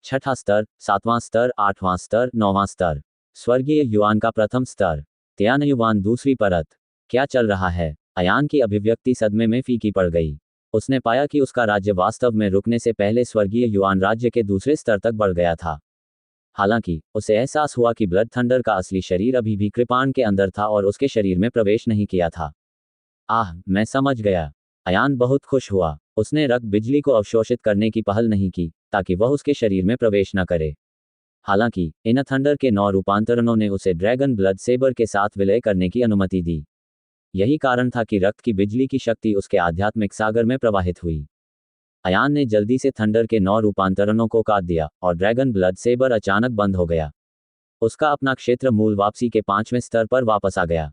6वां स्तर, 7वां स्तर, 8वां स्तर, 9वां स्तर। स्वर्गीय युवान का प्रथम स्तर। त्यान युवान दूसरी परत। क्या चल रहा है? अयान की अभिव्यक्ति सदमे में फीकी पड़ गई। उसने पाया कि उसका राज्य वास्तव में रुकने से पहले स्वर्गीय युवान राज्य के दूसरे स्तर तक बढ़ गया था। हालांकि उसे एहसास हुआ कि ब्लड थंडर का असली शरीर अभी भी कृपाण के अंदर था और उसके शरीर में प्रवेश नहीं किया था। आह, मैं समझ गया। अयान बहुत खुश हुआ। उसने रक्त बिजली को अवशोषित करने की पहल नहीं की, ताकि वह उसके शरीर में प्रवेश न करे। हालांकि इन थंडर के 9 रूपांतरणों ने उसे ड्रैगन ब्लड सेबर के साथ विलय करने की अनुमति दी। यही कारण था कि रक्त की बिजली की शक्ति उसके आध्यात्मिक सागर में प्रवाहित हुई। अयान ने जल्दी से थंडर के 9 रूपांतरणों को काट दिया और ड्रैगन ब्लड सेबर अचानक बंद हो गया। उसका अपना क्षेत्र मूल वापसी के 5वें स्तर पर वापस आ गया।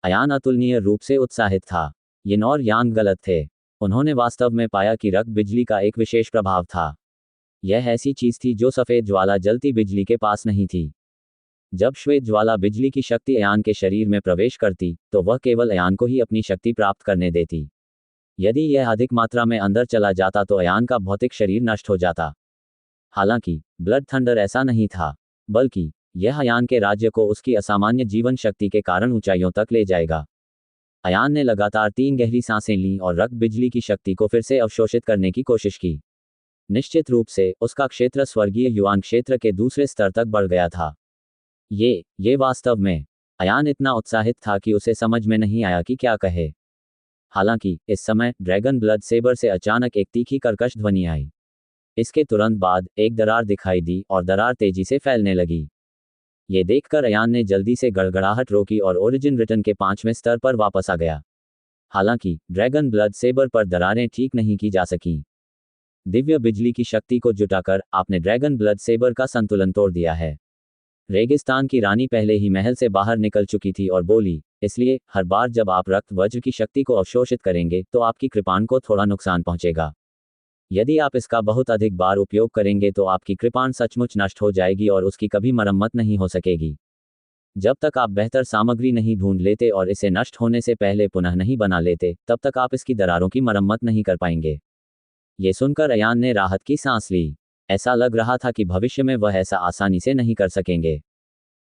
अयान अतुलनीय रूप से उत्साहित था। यिन और यांग गलत थे। उन्होंने वास्तव में पाया कि रक्त बिजली का एक विशेष प्रभाव था। यह ऐसी चीज थी जो सफेद ज्वाला जलती बिजली के पास नहीं थी। जब श्वेत ज्वाला बिजली की शक्ति अयान के शरीर में प्रवेश करती, तो वह केवल अयान को ही अपनी शक्ति प्राप्त करने देती। यदि यह अधिक मात्रा में अंदर चला जाता तो अयान का भौतिक शरीर नष्ट हो जाता। हालांकि ब्लड थंडर ऐसा नहीं था, बल्कि यह अयान के राज्य को उसकी असामान्य जीवन शक्ति के कारण ऊंचाइयों तक ले जाएगा। अयान ने लगातार 3 गहरी सांसें लीं और रक्त बिजली की शक्ति को फिर से अवशोषित करने की कोशिश की। निश्चित रूप से उसका क्षेत्र स्वर्गीय युवान क्षेत्र के दूसरे स्तर तक बढ़ गया था। ये वास्तव में। अयान इतना उत्साहित था कि उसे समझ में नहीं आया कि क्या कहे। हालांकि इस समय ड्रैगन ब्लड सेबर से अचानक एक तीखी कर्कश ध्वनि आई। इसके तुरंत बाद एक दरार दिखाई दी और दरार तेजी से फैलने लगी। ये देखकर अयान ने जल्दी से गड़गड़ाहट रोकी और ओरिजिन रिटर्न के 5वें स्तर पर वापस आ गया। हालांकि ड्रैगन ब्लड सेबर पर दरारें ठीक नहीं की जा सकीं। दिव्य बिजली की शक्ति को जुटाकर आपने ड्रैगन ब्लड सेबर का संतुलन तोड़ दिया है। रेगिस्तान की रानी पहले ही महल से बाहर निकल चुकी थी और बोली, इसलिए हर बार जब आप रक्त वज्र की शक्ति को अवशोषित करेंगे तो आपकी कृपाण को थोड़ा नुकसान पहुंचेगा। यदि आप इसका बहुत अधिक बार उपयोग करेंगे तो आपकी कृपाण सचमुच नष्ट हो जाएगी और उसकी कभी मरम्मत नहीं हो सकेगी। जब तक आप बेहतर सामग्री नहीं ढूंढ लेते और इसे नष्ट होने से पहले पुनः नहीं बना लेते, तब तक आप इसकी दरारों की मरम्मत नहीं कर पाएंगे। ये सुनकर अयान ने राहत की सांस ली। ऐसा लग रहा था कि भविष्य में वह ऐसा आसानी से नहीं कर सकेंगे।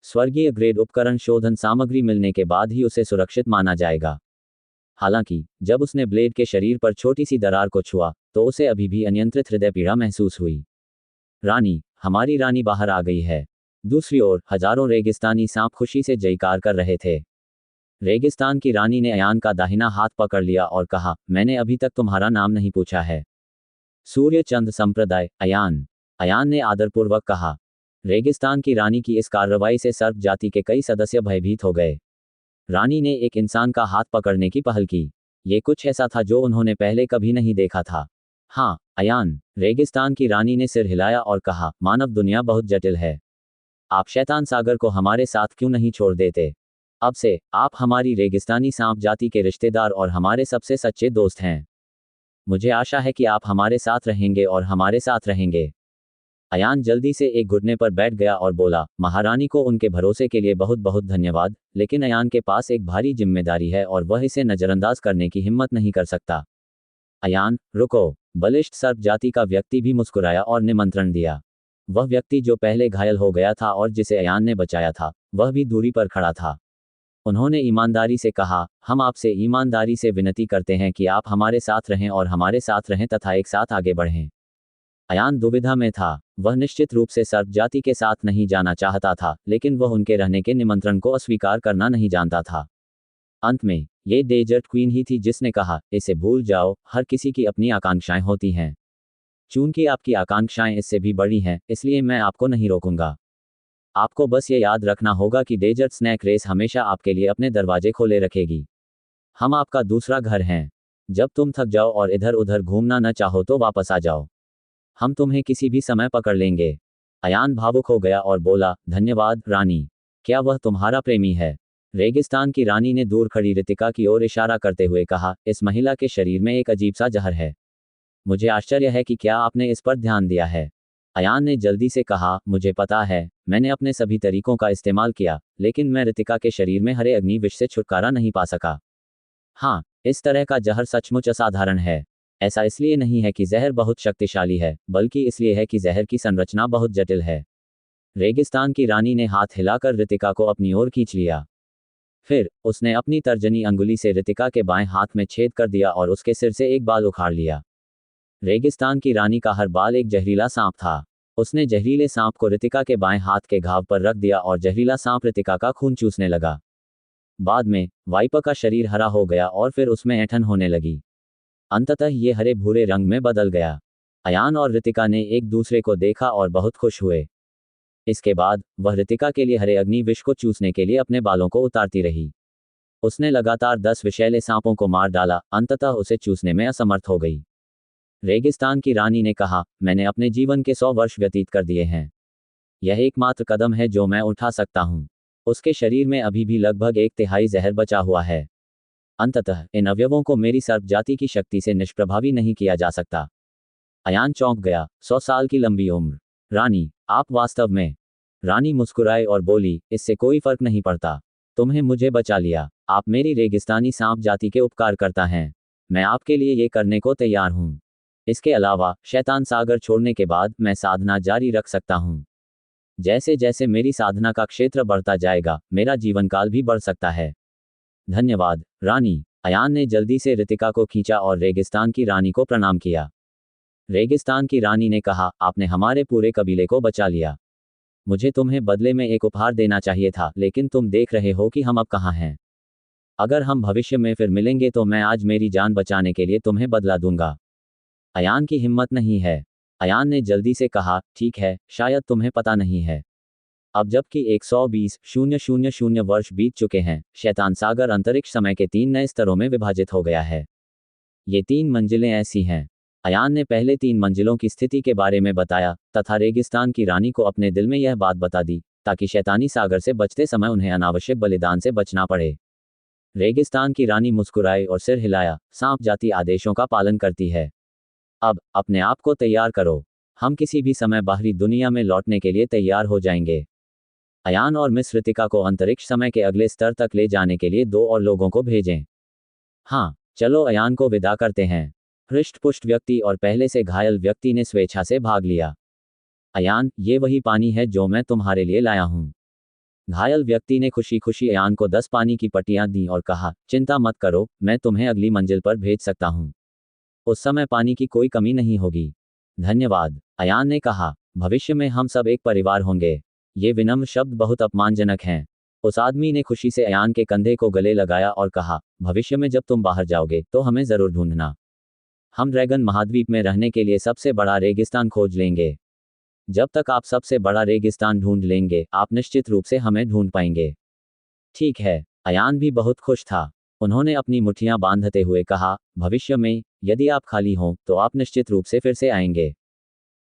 स्वर्गीय ग्रेड उपकरण शोधन सामग्री मिलने के बाद ही उसे सुरक्षित माना जाएगा। हालांकि जब उसने ब्लेड के शरीर पर छोटी सी दरार को छुआ तो उसे अभी भी अनियंत्रित हृदय पीड़ा महसूस हुई। रानी, हमारी रानी बाहर आ गई है। दूसरी ओर हजारों रेगिस्तानी सांप खुशी से जयकार कर रहे थे। रेगिस्तान की रानी ने अयान का दाहिना हाथ पकड़ लिया और कहा, मैंने अभी तक तुम्हारा नाम नहीं पूछा है। सूर्य चंद संप्रदाय, अयान। अयान ने आदरपूर्वक कहा। रेगिस्तान की रानी की इस कार्रवाई से सर्प जाति के कई सदस्य भयभीत हो गए। रानी ने एक इंसान का हाथ पकड़ने की पहल की। ये कुछ ऐसा था जो उन्होंने पहले कभी नहीं देखा था। हाँ, अयान, रेगिस्तान की रानी ने सिर हिलाया और कहा, मानव दुनिया बहुत जटिल है। आप शैतान सागर को हमारे साथ क्यों नहीं छोड़ देते? अब से आप हमारी रेगिस्तानी सांप जाति के रिश्तेदार और हमारे सबसे सच्चे दोस्त हैं। मुझे आशा है कि आप हमारे साथ रहेंगे और हमारे साथ रहेंगे। अयान जल्दी से एक घुटने पर बैठ गया और बोला, महारानी को उनके भरोसे के लिए बहुत बहुत धन्यवाद, लेकिन अयान के पास एक भारी जिम्मेदारी है और वह इसे नजरअंदाज करने की हिम्मत नहीं कर सकता। अयान, रुको। बलिष्ठ सर्प जाति का व्यक्ति भी मुस्कुराया और निमंत्रण दिया। वह व्यक्ति जो पहले घायल हो गया था और जिसे अयान ने बचाया था, वह भी दूरी पर खड़ा था। उन्होंने ईमानदारी से कहा, हम आपसे ईमानदारी से विनती करते हैं कि आप हमारे साथ रहें और हमारे साथ रहें तथा एक साथ आगे बढ़ें। अयान दुविधा में था। वह निश्चित रूप से सर्प जाति के साथ नहीं जाना चाहता था, लेकिन वह उनके रहने के निमंत्रण को अस्वीकार करना नहीं जानता था। अंत में ये डेजर्ट क्वीन ही थी जिसने कहा, इसे भूल जाओ, हर किसी की अपनी आकांक्षाएं होती हैं। चूंकि आपकी आकांक्षाएं इससे भी बड़ी हैं, इसलिए मैं आपको नहीं रोकूंगा। आपको बस ये याद रखना होगा कि डेजर्ट स्नैक रेस हमेशा आपके लिए अपने दरवाजे खोले रखेगी। हम आपका दूसरा घर हैं। जब तुम थक जाओ और इधर उधर घूमना न चाहो तो वापस आ जाओ। हम तुम्हें किसी भी समय पकड़ लेंगे। अयान भावुक हो गया और बोला, धन्यवाद रानी। क्या वह तुम्हारा प्रेमी है? रेगिस्तान की रानी ने दूर खड़ी रितिका की ओर इशारा करते हुए कहा, इस महिला के शरीर में एक अजीब सा जहर है। मुझे आश्चर्य है कि क्या आपने इस पर ध्यान दिया है। अयान ने जल्दी से कहा, मुझे पता है, मैंने अपने सभी तरीकों का इस्तेमाल किया, लेकिन मैं रितिका के शरीर में हरे अग्नि विष से छुटकारा नहीं पा सका। हाँ, इस तरह का जहर सचमुच असाधारण है। ऐसा इसलिए नहीं है कि जहर बहुत शक्तिशाली है, बल्कि इसलिए है कि जहर की संरचना बहुत जटिल है। रेगिस्तान की रानी ने हाथ हिलाकर रितिका को अपनी ओर खींच लिया। फिर उसने अपनी तर्जनी अंगुली से रितिका के बाएं हाथ में छेद कर दिया और उसके सिर से एक बाल उखाड़ लिया। रेगिस्तान की रानी का हर बाल एक जहरीला सांप था। उसने जहरीले सांप को रितिका के बाएं हाथ के घाव पर रख दिया और जहरीला सांप रितिका का खून चूसने लगा। बाद में वाइपर का शरीर हरा हो गया और फिर उसमें ऐंठन होने लगी। अंततः ये हरे भूरे रंग में बदल गया। अयान और रितिका ने एक दूसरे को देखा और बहुत खुश हुए। इसके बाद वह रितिका के लिए हरे अग्नि विष को चूसने के लिए अपने बालों को उतारती रही। उसने लगातार 10 विषैले सांपों को मार डाला, अंततः उसे चूसने में असमर्थ हो गई। रेगिस्तान की रानी ने कहा, मैंने अपने जीवन के 100 वर्ष व्यतीत कर दिए हैं। यह एकमात्र कदम है जो मैं उठा सकता हूँ। उसके शरीर में अभी भी लगभग 1/3 जहर बचा हुआ है। अंततः इन अवयवों को मेरी सर्प जाति की शक्ति से निष्प्रभावी नहीं किया जा सकता। अयान चौंक गया। 100 साल की लंबी उम्र। रानी, आप वास्तव में? रानी मुस्कुराई और बोली, इससे कोई फर्क नहीं पड़ता। तुम्हें मुझे बचा लिया। आप मेरी रेगिस्तानी सांप जाति के उपकार करता हैं। मैं आपके लिए ये करने को तैयार हूँ। इसके अलावा शैतान सागर छोड़ने के बाद मैं साधना जारी रख सकता हूँ। जैसे जैसे मेरी साधना का क्षेत्र बढ़ता जाएगा, मेरा जीवन काल भी बढ़ सकता है। धन्यवाद रानी। अयान ने जल्दी से रितिका को खींचा और रेगिस्तान की रानी को प्रणाम किया। रेगिस्तान की रानी ने कहा, आपने हमारे पूरे कबीले को बचा लिया। मुझे तुम्हें बदले में एक उपहार देना चाहिए था, लेकिन तुम देख रहे हो कि हम अब कहाँ हैं। अगर हम भविष्य में फिर मिलेंगे तो मैं आज मेरी जान बचाने के लिए तुम्हें बदला दूंगा। अयान की हिम्मत नहीं है। अयान ने जल्दी से कहा, ठीक है, शायद तुम्हें पता नहीं है। अब जबकि 120,000 वर्ष बीत चुके हैं, शैतान सागर अंतरिक्ष समय के 3 नए स्तरों में विभाजित हो गया है। ये 3 मंजिलें ऐसी हैं। अयान ने पहले 3 मंजिलों की स्थिति के बारे में बताया तथा रेगिस्तान की रानी को अपने दिल में यह बात बता दी ताकि शैतानी सागर से बचते समय उन्हें अनावश्यक बलिदान से बचना पड़े। रेगिस्तान की रानी मुस्कुराई और सिर हिलाया, सांप जाति आदेशों का पालन करती है। अब अपने आप को तैयार करो, हम किसी भी समय बाहरी दुनिया में लौटने के लिए तैयार हो जाएंगे। अयान और मिस ऋतिका को अंतरिक्ष समय के अगले स्तर तक ले जाने के लिए 2 और लोगों को भेजें। हाँ, चलो अयान को विदा करते हैं। हृष्ट-पुष्ट व्यक्ति और पहले से घायल व्यक्ति ने स्वेच्छा से भाग लिया। अयान, ये वही पानी है जो मैं तुम्हारे लिए लाया हूँ। घायल व्यक्ति ने खुशी खुशी अयान को 10 पानी की पट्टियां दी और कहा, चिंता मत करो, मैं तुम्हें अगली मंजिल पर भेज सकता हूँ। उस समय पानी की कोई कमी नहीं होगी। धन्यवाद, अयान ने कहा, भविष्य में हम सब एक परिवार होंगे। ये विनम्र शब्द बहुत अपमानजनक हैं। उस आदमी ने खुशी से अयान के कंधे को गले लगाया और कहा, भविष्य में जब तुम बाहर जाओगे तो हमें जरूर ढूंढना। हम ड्रैगन महाद्वीप में रहने के लिए सबसे बड़ा रेगिस्तान खोज लेंगे। जब तक आप सबसे बड़ा रेगिस्तान ढूंढ लेंगे, आप निश्चित रूप से हमें ढूंढ पाएंगे। ठीक है, अयान भी बहुत खुश था। उन्होंने अपनी मुट्ठियां बांधते हुए कहा, भविष्य में यदि आप खाली हों तो आप निश्चित रूप से फिर से आएंगे।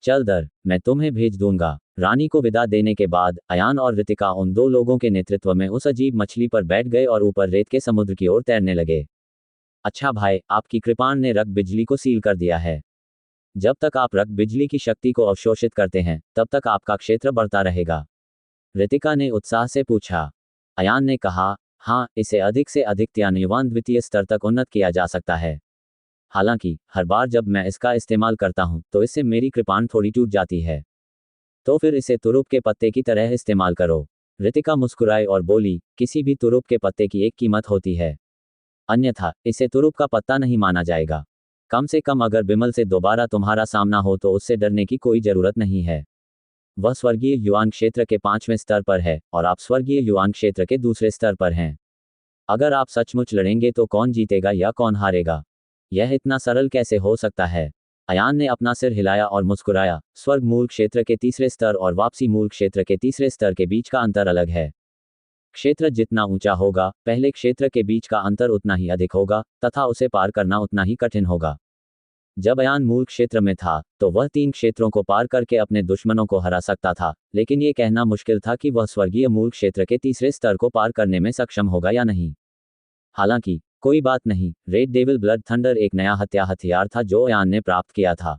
चल दर, मैं तुम्हें भेज दूंगा। रानी को विदा देने के बाद अयान और ऋतिका उन 2 लोगों के नेतृत्व में उस अजीब मछली पर बैठ गए और ऊपर रेत के समुद्र की ओर तैरने लगे। अच्छा भाई, आपकी कृपाण ने रक्त बिजली को सील कर दिया है। जब तक आप रक्त बिजली की शक्ति को अवशोषित करते हैं, तब तक आपका क्षेत्र बढ़ता रहेगा। ऋतिका ने उत्साह से पूछा। अयान ने कहा, हाँ, इसे अधिक से अधिक त्यान्युवान द्वितीय स्तर तक उन्नत किया जा सकता है। हालांकि हर बार जब मैं इसका इस्तेमाल करता हूं तो इससे मेरी कृपाण थोड़ी टूट जाती है। तो फिर इसे तुरुप के पत्ते की तरह इस्तेमाल करो। ऋतिका मुस्कुराई और बोली, किसी भी तुरुप के पत्ते की एक कीमत होती है, अन्यथा इसे तुरुप का पत्ता नहीं माना जाएगा। कम से कम अगर बिमल से दोबारा तुम्हारा सामना हो तो उससे डरने की कोई जरूरत नहीं है। वह स्वर्गीय युवान क्षेत्र के 5वें स्तर पर है और आप स्वर्गीय युवान क्षेत्र के दूसरे स्तर पर हैं। अगर आप सचमुच लड़ेंगे तो कौन जीतेगा या कौन हारेगा, यह इतना सरल कैसे हो सकता है? अयान ने अपना सिर हिलाया और मुस्कुराया, स्वर्ग मूल क्षेत्र के तीसरे स्तर और वापसी मूल क्षेत्र के तीसरे स्तर के बीच का अंतर अलग है। क्षेत्र जितना ऊंचा होगा, पहले क्षेत्र के बीच का अंतर उतना ही अधिक होगा तथा उसे पार करना उतना ही कठिन होगा। जब अयान मूल क्षेत्र में था तो वह 3 क्षेत्रों को पार करके अपने दुश्मनों को हरा सकता था, लेकिन यह कहना मुश्किल था कि वह स्वर्गीय मूल क्षेत्र के तीसरे स्तर को पार करने में सक्षम होगा या नहीं। हालांकि कोई बात नहीं, रेड डेविल ब्लड थंडर एक नया हथियार था जो अयान ने प्राप्त किया था।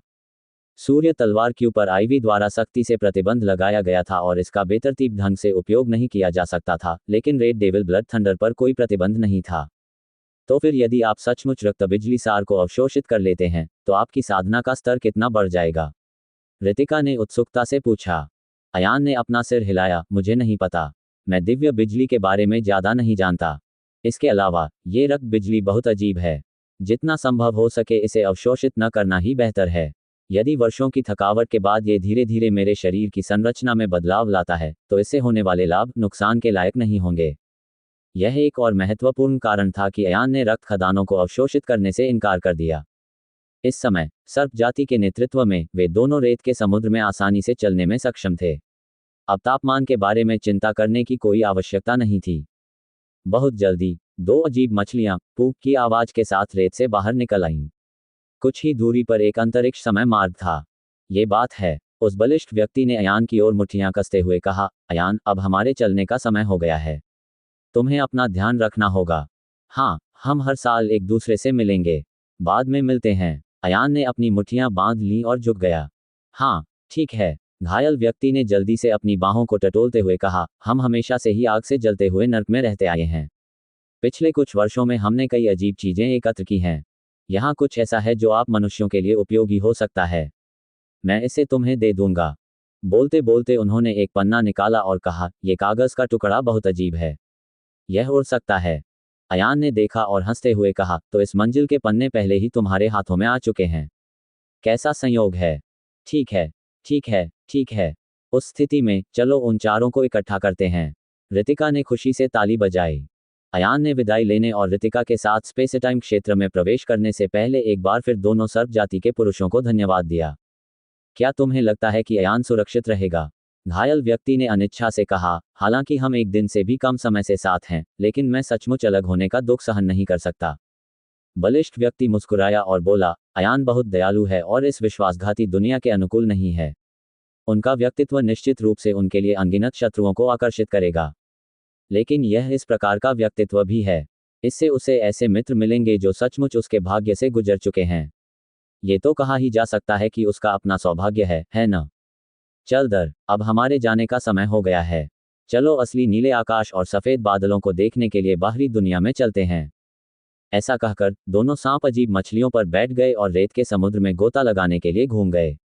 सूर्य तलवार के ऊपर आईवी द्वारा सख्ती से प्रतिबंध लगाया गया था और इसका बेतरतीब ढंग से उपयोग नहीं किया जा सकता था, लेकिन रेड डेविल ब्लड थंडर पर कोई प्रतिबंध नहीं था। तो फिर यदि आप सचमुच रक्त बिजली सार को अवशोषित कर लेते हैं तो आपकी साधना का स्तर कितना बढ़ जाएगा? ऋतिका ने उत्सुकता से पूछा। अयान ने अपना सिर हिलाया, मुझे नहीं पता, मैं दिव्य बिजली के बारे में ज्यादा नहीं जानता। इसके अलावा ये रक्त बिजली बहुत अजीब है। जितना संभव हो सके इसे अवशोषित न करना ही बेहतर है। यदि वर्षों की थकावट के बाद ये धीरे धीरे मेरे शरीर की संरचना में बदलाव लाता है तो इससे होने वाले लाभ नुकसान के लायक नहीं होंगे। यह एक और महत्वपूर्ण कारण था कि अयान ने रक्त खदानों को अवशोषित करने से इनकार कर दिया। इस समय सर्प जाति के नेतृत्व में वे दोनों रेत के समुद्र में आसानी से चलने में सक्षम थे। अब तापमान के बारे में चिंता करने की कोई आवश्यकता नहीं थी। बहुत जल्दी 2 अजीब मछलियां पूक की आवाज के साथ रेत से बाहर निकल आईं। कुछ ही दूरी पर एक अंतरिक्ष समय मार्ग था। ये बात है, उस बलिष्ठ व्यक्ति ने अयान की ओर मुट्ठियां कसते हुए कहा, अयान, अब हमारे चलने का समय हो गया है। तुम्हें अपना ध्यान रखना होगा। हाँ, हम हर साल एक दूसरे से मिलेंगे। बाद में मिलते हैं। अयान ने अपनी मुट्ठियां बांध लीं और झुक गया। हाँ, ठीक है। घायल व्यक्ति ने जल्दी से अपनी बाहों को टटोलते हुए कहा, हम हमेशा से ही आग से जलते हुए नर्क में रहते आए हैं। पिछले कुछ वर्षों में हमने कई अजीब चीजें एकत्र की हैं। यहाँ कुछ ऐसा है जो आप मनुष्यों के लिए उपयोगी हो सकता है। मैं इसे तुम्हें दे दूंगा। बोलते बोलते उन्होंने एक पन्ना निकाला और कहा, यह कागज का टुकड़ा बहुत अजीब है, यह उड़ सकता है। अयान ने देखा और हंसते हुए कहा, तो इस मंजिल के पन्ने पहले ही तुम्हारे हाथों में आ चुके हैं। कैसा संयोग है। ठीक है, ठीक है, ठीक है। उस स्थिति में चलो उन चारों को इकट्ठा करते हैं। ऋतिका ने खुशी से ताली बजाई। अयान ने विदाई लेने और ऋतिका के साथ स्पेस टाइम क्षेत्र में प्रवेश करने से पहले एक बार फिर दोनों सर्प जाति के पुरुषों को धन्यवाद दिया। क्या तुम्हें लगता है कि अयान सुरक्षित रहेगा? घायल व्यक्ति ने अनिच्छा से कहा, हालांकि हम एक दिन से भी कम समय से साथ हैं, लेकिन मैं सचमुच अलग होने का दुख सहन नहीं कर सकता। बलिष्ठ व्यक्ति मुस्कुराया और बोला, अयान बहुत दयालु है और इस विश्वासघाती दुनिया के अनुकूल नहीं है। उनका व्यक्तित्व निश्चित रूप से उनके लिए अनगिनत शत्रुओं को आकर्षित करेगा, लेकिन यह इस प्रकार का व्यक्तित्व भी है। इससे उसे ऐसे मित्र मिलेंगे जो सचमुच उसके भाग्य से गुजर चुके हैं। ये तो कहा ही जा सकता है कि उसका अपना सौभाग्य है न? चल दर, अब हमारे जाने का समय हो गया है। चलो असली नीले आकाश और सफेद बादलों को देखने के लिए बाहरी दुनिया में चलते हैं। ऐसा कहकर दोनों सांप अजीब मछलियों पर बैठ गए और रेत के समुद्र में गोता लगाने के लिए घूम गए।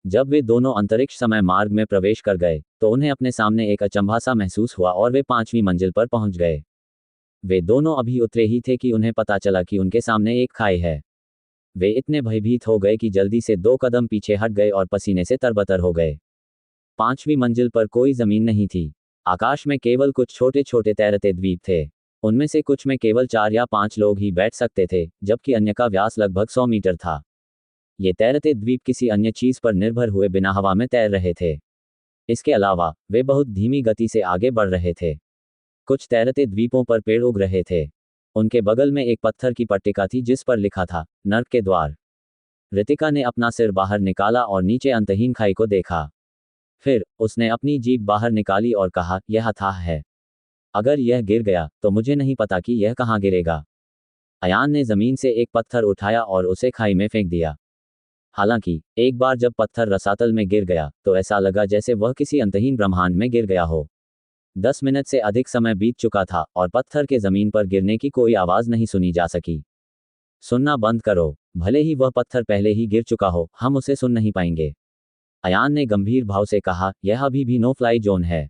जब वे दोनों अंतरिक्ष समय मार्ग में प्रवेश कर गए तो उन्हें अपने सामने एक अचंभा सा महसूस हुआ और वे 5वीं मंजिल पर पहुंच गए। वे दोनों अभी उतरे ही थे कि उन्हें पता चला कि उनके सामने एक खाई है। वे इतने भयभीत हो गए कि जल्दी से 2 कदम पीछे हट गए और पसीने से तरबतर हो गए। 5वीं मंजिल पर कोई जमीन नहीं थी। आकाश में केवल कुछ छोटे छोटे तैरते द्वीप थे। उनमें से कुछ में केवल 4 या 5 लोग ही बैठ सकते थे, जबकि अन्य का व्यास लगभग 100 मीटर था। ये तैरते द्वीप किसी अन्य चीज पर निर्भर हुए बिना हवा में तैर रहे थे। इसके अलावा वे बहुत धीमी गति से आगे बढ़ रहे थे। कुछ तैरते द्वीपों पर पेड़ उग रहे थे। उनके बगल में एक पत्थर की पट्टिका थी जिस पर लिखा था, नर्क के द्वार। रितिका ने अपना सिर बाहर निकाला और नीचे अंतहीन खाई को देखा। फिर उसने अपनी जीभ बाहर निकाली और कहा, यह अथाह है। अगर यह गिर गया तो मुझे नहीं पता कि यह कहाँ गिरेगा। अयान ने जमीन से एक पत्थर उठाया और उसे खाई में फेंक दिया। हालांकि एक बार जब पत्थर रसातल में गिर गया तो ऐसा लगा जैसे वह किसी अंतहीन ब्रह्मांड में गिर गया हो। 10 मिनट से अधिक समय बीत चुका था और पत्थर के जमीन पर गिरने की कोई आवाज नहीं सुनी जा सकी। सुनना बंद करो, भले ही वह पत्थर पहले ही गिर चुका हो, हम उसे सुन नहीं पाएंगे। अयान ने गंभीर भाव से कहा, यह अभी भी नो फ्लाई जोन है।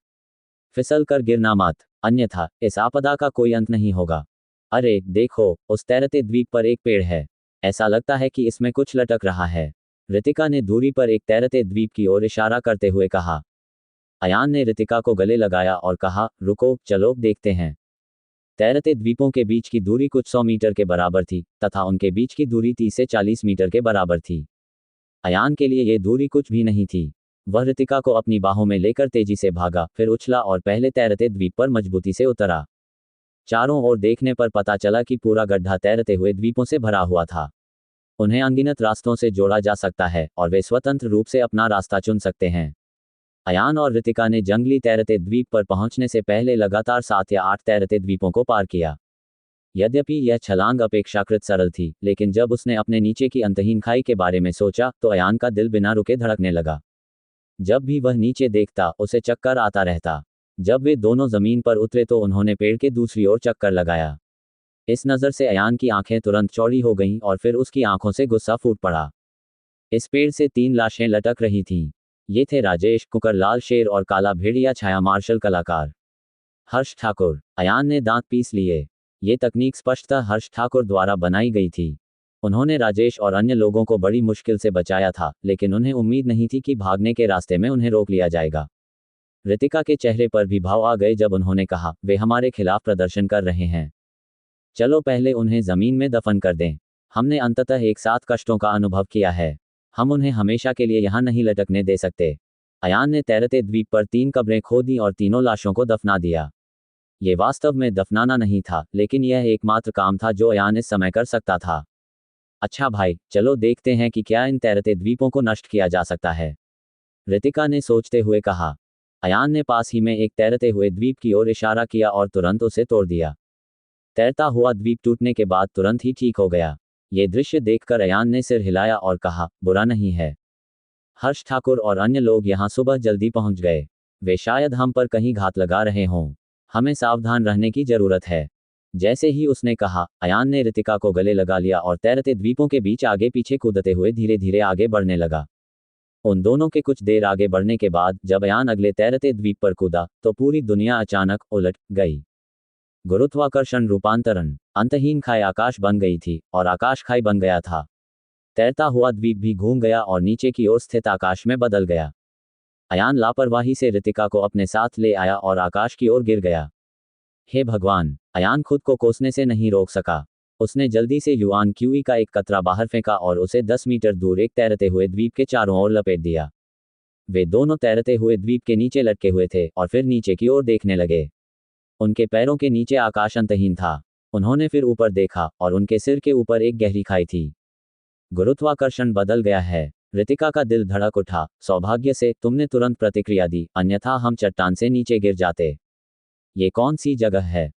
फिसल कर गिरना मत, अन्यथा इस आपदा का कोई अंत नहीं होगा। अरे देखो, उस तैरते द्वीप पर एक पेड़ है। ऐसा लगता है कि इसमें कुछ लटक रहा है। रितिका ने दूरी पर एक तैरते द्वीप की ओर इशारा करते हुए कहा। अयान ने रितिका को गले लगाया और कहा, रुको, चलो देखते हैं। तैरते द्वीपों के बीच की दूरी कुछ 100 मीटर के बराबर थी तथा उनके बीच की दूरी 30 से 40 मीटर के बराबर थी। अयान के लिए यह दूरी कुछ भी नहीं थी। वह रितिका को अपनी बाहों में लेकर तेजी से भागा, फिर उछला और पहले तैरते द्वीप पर मजबूती से उतरा। चारों ओर देखने पर पता चला कि पूरा गड्ढा तैरते हुए द्वीपों से भरा हुआ था। उन्हें अनगिनत रास्तों से जोड़ा जा सकता है और वे स्वतंत्र रूप से अपना रास्ता चुन सकते हैं। अयान और रितिका ने जंगली तैरते द्वीप पर पहुंचने से पहले लगातार 7 या 8 तैरते द्वीपों को पार किया। यद्यपि यह छलांग अपेक्षाकृत सरल थी, लेकिन जब उसने अपने नीचे की अंतहीन खाई के बारे में सोचा तो अयान का दिल बिना रुके धड़कने लगा। जब भी वह नीचे देखता उसे चक्कर आता रहता। जब वे दोनों जमीन पर उतरे तो उन्होंने पेड़ के दूसरी ओर चक्कर लगाया। इस नज़र से अयान की आंखें तुरंत चौड़ी हो गईं और फिर उसकी आंखों से गुस्सा फूट पड़ा। इस पेड़ से 3 लाशें लटक रही थीं। ये थे राजेश, कुकर लाल शेर और काला भेड़िया छाया मार्शल कलाकार हर्ष ठाकुर। अयान ने दांत पीस लिए। ये तकनीक स्पष्टतः हर्ष ठाकुर द्वारा बनाई गई थी। उन्होंने राजेश और अन्य लोगों को बड़ी मुश्किल से बचाया था, लेकिन उन्हें उम्मीद नहीं थी कि भागने के रास्ते में उन्हें रोक लिया जाएगा। रितिका के चेहरे पर भी भाव आ गए जब उन्होंने कहा, वे हमारे खिलाफ प्रदर्शन कर रहे हैं। चलो पहले उन्हें जमीन में दफन कर दें। हमने अंततः एक साथ कष्टों का अनुभव किया है। हम उन्हें हमेशा के लिए यहाँ नहीं लटकने दे सकते। अयान ने तैरते द्वीप पर 3 कब्रें खोदी और तीनों लाशों को दफना दिया। ये वास्तव में दफनाना नहीं था, लेकिन यह एकमात्र काम था जो अयान इस समय कर सकता था। अच्छा भाई, चलो देखते हैं कि क्या इन तैरते द्वीपों को नष्ट किया जा सकता है, रितिका ने सोचते हुए कहा। अयान ने पास ही में एक तैरते हुए द्वीप की ओर इशारा किया और तुरंत उसे तोड़ दिया। तैरता हुआ द्वीप टूटने के बाद तुरंत ही ठीक हो गया। ये दृश्य देखकर अयान ने सिर हिलाया और कहा, बुरा नहीं है। हर्ष ठाकुर और अन्य लोग यहाँ सुबह जल्दी पहुँच गए। वे शायद हम पर कहीं घात लगा रहे हों। हमें सावधान रहने की जरूरत है। जैसे ही उसने कहा, अयान ने रितिका को गले लगा लिया और तैरते द्वीपों के बीच आगे पीछे कूदते हुए धीरे धीरे आगे बढ़ने लगा। उन दोनों के कुछ देर आगे बढ़ने के बाद जब अयान अगले तैरते द्वीप पर कूदा तो पूरी दुनिया अचानक उलट गई। गुरुत्वाकर्षण रूपांतरण। अंतहीन खाई आकाश बन गई थी और आकाश खाई बन गया था। तैरता हुआ द्वीप भी घूम गया और नीचे की ओर स्थित आकाश में बदल गया। अयान लापरवाही से रितिका को अपने साथ ले आया और आकाश की ओर गिर गया। हे भगवान! अयान खुद को कोसने से नहीं रोक सका। उसने जल्दी से युआन क्यूई का एक कतरा बाहर फेंका और उसे 10 मीटर दूर एक तैरते हुए द्वीप के चारों ओर लपेट दिया। वे दोनों तैरते हुए द्वीप के नीचे लटके हुए थे और फिर नीचे की ओर देखने लगे। उनके पैरों के नीचे आकाश अंतहीन था। उन्होंने फिर ऊपर देखा और उनके सिर के ऊपर एक गहरी खाई थी। गुरुत्वाकर्षण बदल गया है। रितिका का दिल धड़क उठा। सौभाग्य से तुमने तुरंत प्रतिक्रिया दी, अन्यथा हम चट्टान से नीचे गिर जाते। ये कौन सी जगह है?